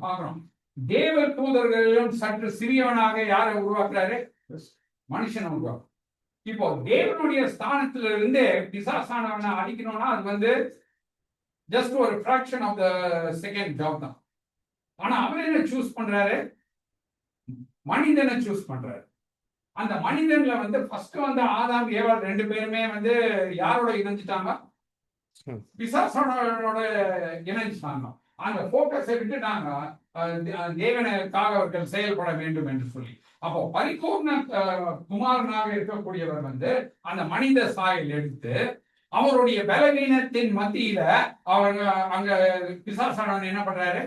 பாக்குறோம். தேவ தூதர்களிலும் சற்று சிறியவனாக யாரை உருவாக்குறாரு? மனுஷனை உருவாக்கு. இப்போ தேவனுடைய ஸ்தானத்துல இருந்து பிசாசானவனை அடிக்கணும்னா அது ஜஸ்ட் ஒரு fraction of the second job தான். ஆனா அவர் என்ன சூஸ் பண்றாரு? மனிதனை சூஸ் பண்றாரு. அந்த மனிதன்ல ஃபர்ஸ்ட் ஆதாம் ஏவாள் 2 பேருமே யாரோட இணைஞ்சிட்டாங்க? பிசாசோட இணைஞ்சிட்டாங்க. அந்த போக்கஸை விட்டுட்டாங்க தேவனுக்காக அவர்கள் செயல்பட வேண்டும் என்று சொல்லி. அப்போ பரிபூர்ண குமாரனாக இருக்கக்கூடியவர் அந்த மனித சாயல் எடுத்து அவருடைய பலவீனத்தின் மத்தியில அவங்க அங்க பிசாசானவன் என்ன பண்றாரு?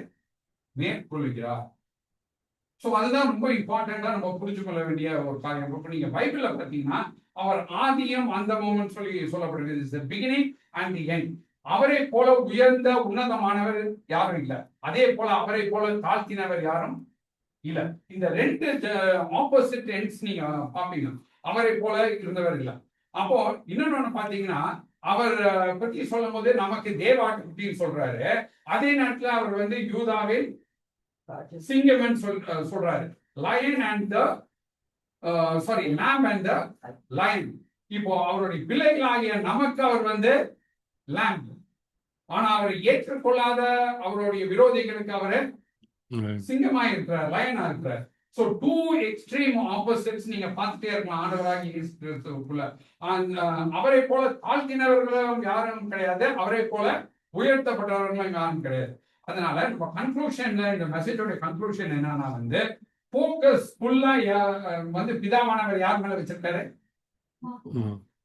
மேற்கொள்கிறார். சோ அதுதான் ரொம்ப இம்பார்ட்டண்டா நம்ம புரிஞ்சு கொள்ள வேண்டிய ஒரு காரியம். இப்ப நீங்க பைபிள்ல பாத்தீங்கன்னா அவர் ஆதியும் அந்தமும் சொல்லி சொல்லப்படுகிறது. Beginning and the end. அவரை போல உயர்ந்த உன்னதமானவர் யாரும் இல்லை, அதே போல அவரை போல தாழ்த்தினவர் யாரும் இல்ல. இந்த 2 ஆப்போசிட் எண்ட்ஸ் நீங்க பாப்பீங்க. அவரை போல இருந்தவர் இல்லை. அப்போ இன்னொன்னு பாத்தீங்கன்னா அவர் பத்தி சொல்லும் போது நமக்கு தேவாட்டு சொல்றாரு. அதே நேரத்துல அவர் யூதாவில் சிங்கமன் சொல்றாரு. lion and the lamb and the lion. இப்போ அவருடைய பிள்ளைகளாகிய நமக்கு அவர் வந்து lamb. ஆனா அவரை ஏற்றுக்கொள்ளாத அவருடைய விரோதிகளுக்கு அவரு சிங்கமா இருக்கிறார், லயனா இருக்கிறார். சோ டூ எக்ஸ்ட்ரீம் ஆப்போசிட்ஸ் நீங்க பார்த்துட்டே இருக்கலாம் ஆண்டவராகிய இயேசு கிறிஸ்துவுக்குள்ள. அவரை போல தாழ்த்தினவர்களும் யாரும் கிடையாது, அவரை போல உயர்த்தப்பட்டவர்களும் யாரும் கிடையாது. அதனால நம்ம கன்க்ளூஷன்ல, இந்த மெசேஜோட கன்க்ளூஷன் என்னன்னா வந்து போக்கஸ் ஃபுல்லா வந்து பிதாவானவர் யார் மேல வச்சிருக்காரு?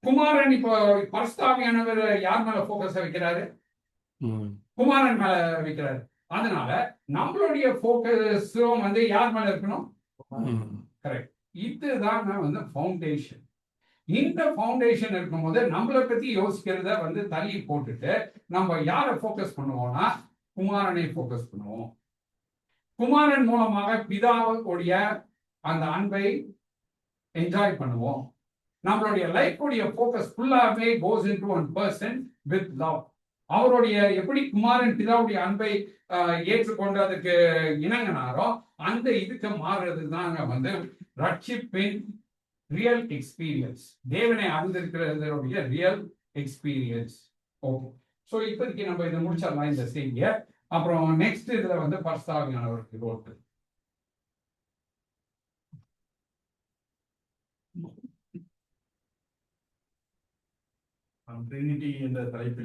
குமாரன். இப்போ பரிசுத்தாவியானவர் யார் மேல போக்கஸ் வைக்கிறாரு? குமாரன் மேல வைக்கிறாரு. அதனால நம்மளுடைய போக்கஸும் வந்து யார் மேல இருக்கணும்? கரெக்ட். இதுதான் வந்து ஃபவுண்டேஷன். இந்த ஃபவுண்டேஷன் இருக்கும்போது நம்மளை பத்தி யோசிக்கிறத வந்து தள்ளி போட்டுட்டு நம்ம யாரை ஃபோக்கஸ் பண்ணுவோம்னா குமாரனை ஃபோக்கஸ் பண்ணுவோம். குமாரன் மூலமாக பிதாவுடைய அந்த அன்பை என்ஜாய் பண்ணுவோம். நம்மளுடைய லைஃபுடைய ஃபோக்கஸ் ஃபுல்லாவே goes into one person with love. அவருடைய எப்படி குமாரன் பிதாவுடைய அன்பை ஏற்றுக்கொண்டதுக்கு இணங்கினாரோ அந்த இதுக்கு மாறுறது தாங்க வந்து ரட்சிப்பின் ரியல் எக்ஸ்பீரியன்ஸ், தேவனை அறிந்திருக்கிறதுடைய ரியல் எக்ஸ்பீரியன்ஸ். ஓகே, ஸோ இப்போதைக்கு நம்ம இதை முடிச்சிடலாம் இந்த செய்தியை. அப்புறம் நெக்ஸ்ட் இதுல வந்து பரிசுத்தாவியானவருக்கு ரோட்டு ட்ரினிட்டி என்ற தலைப்பில்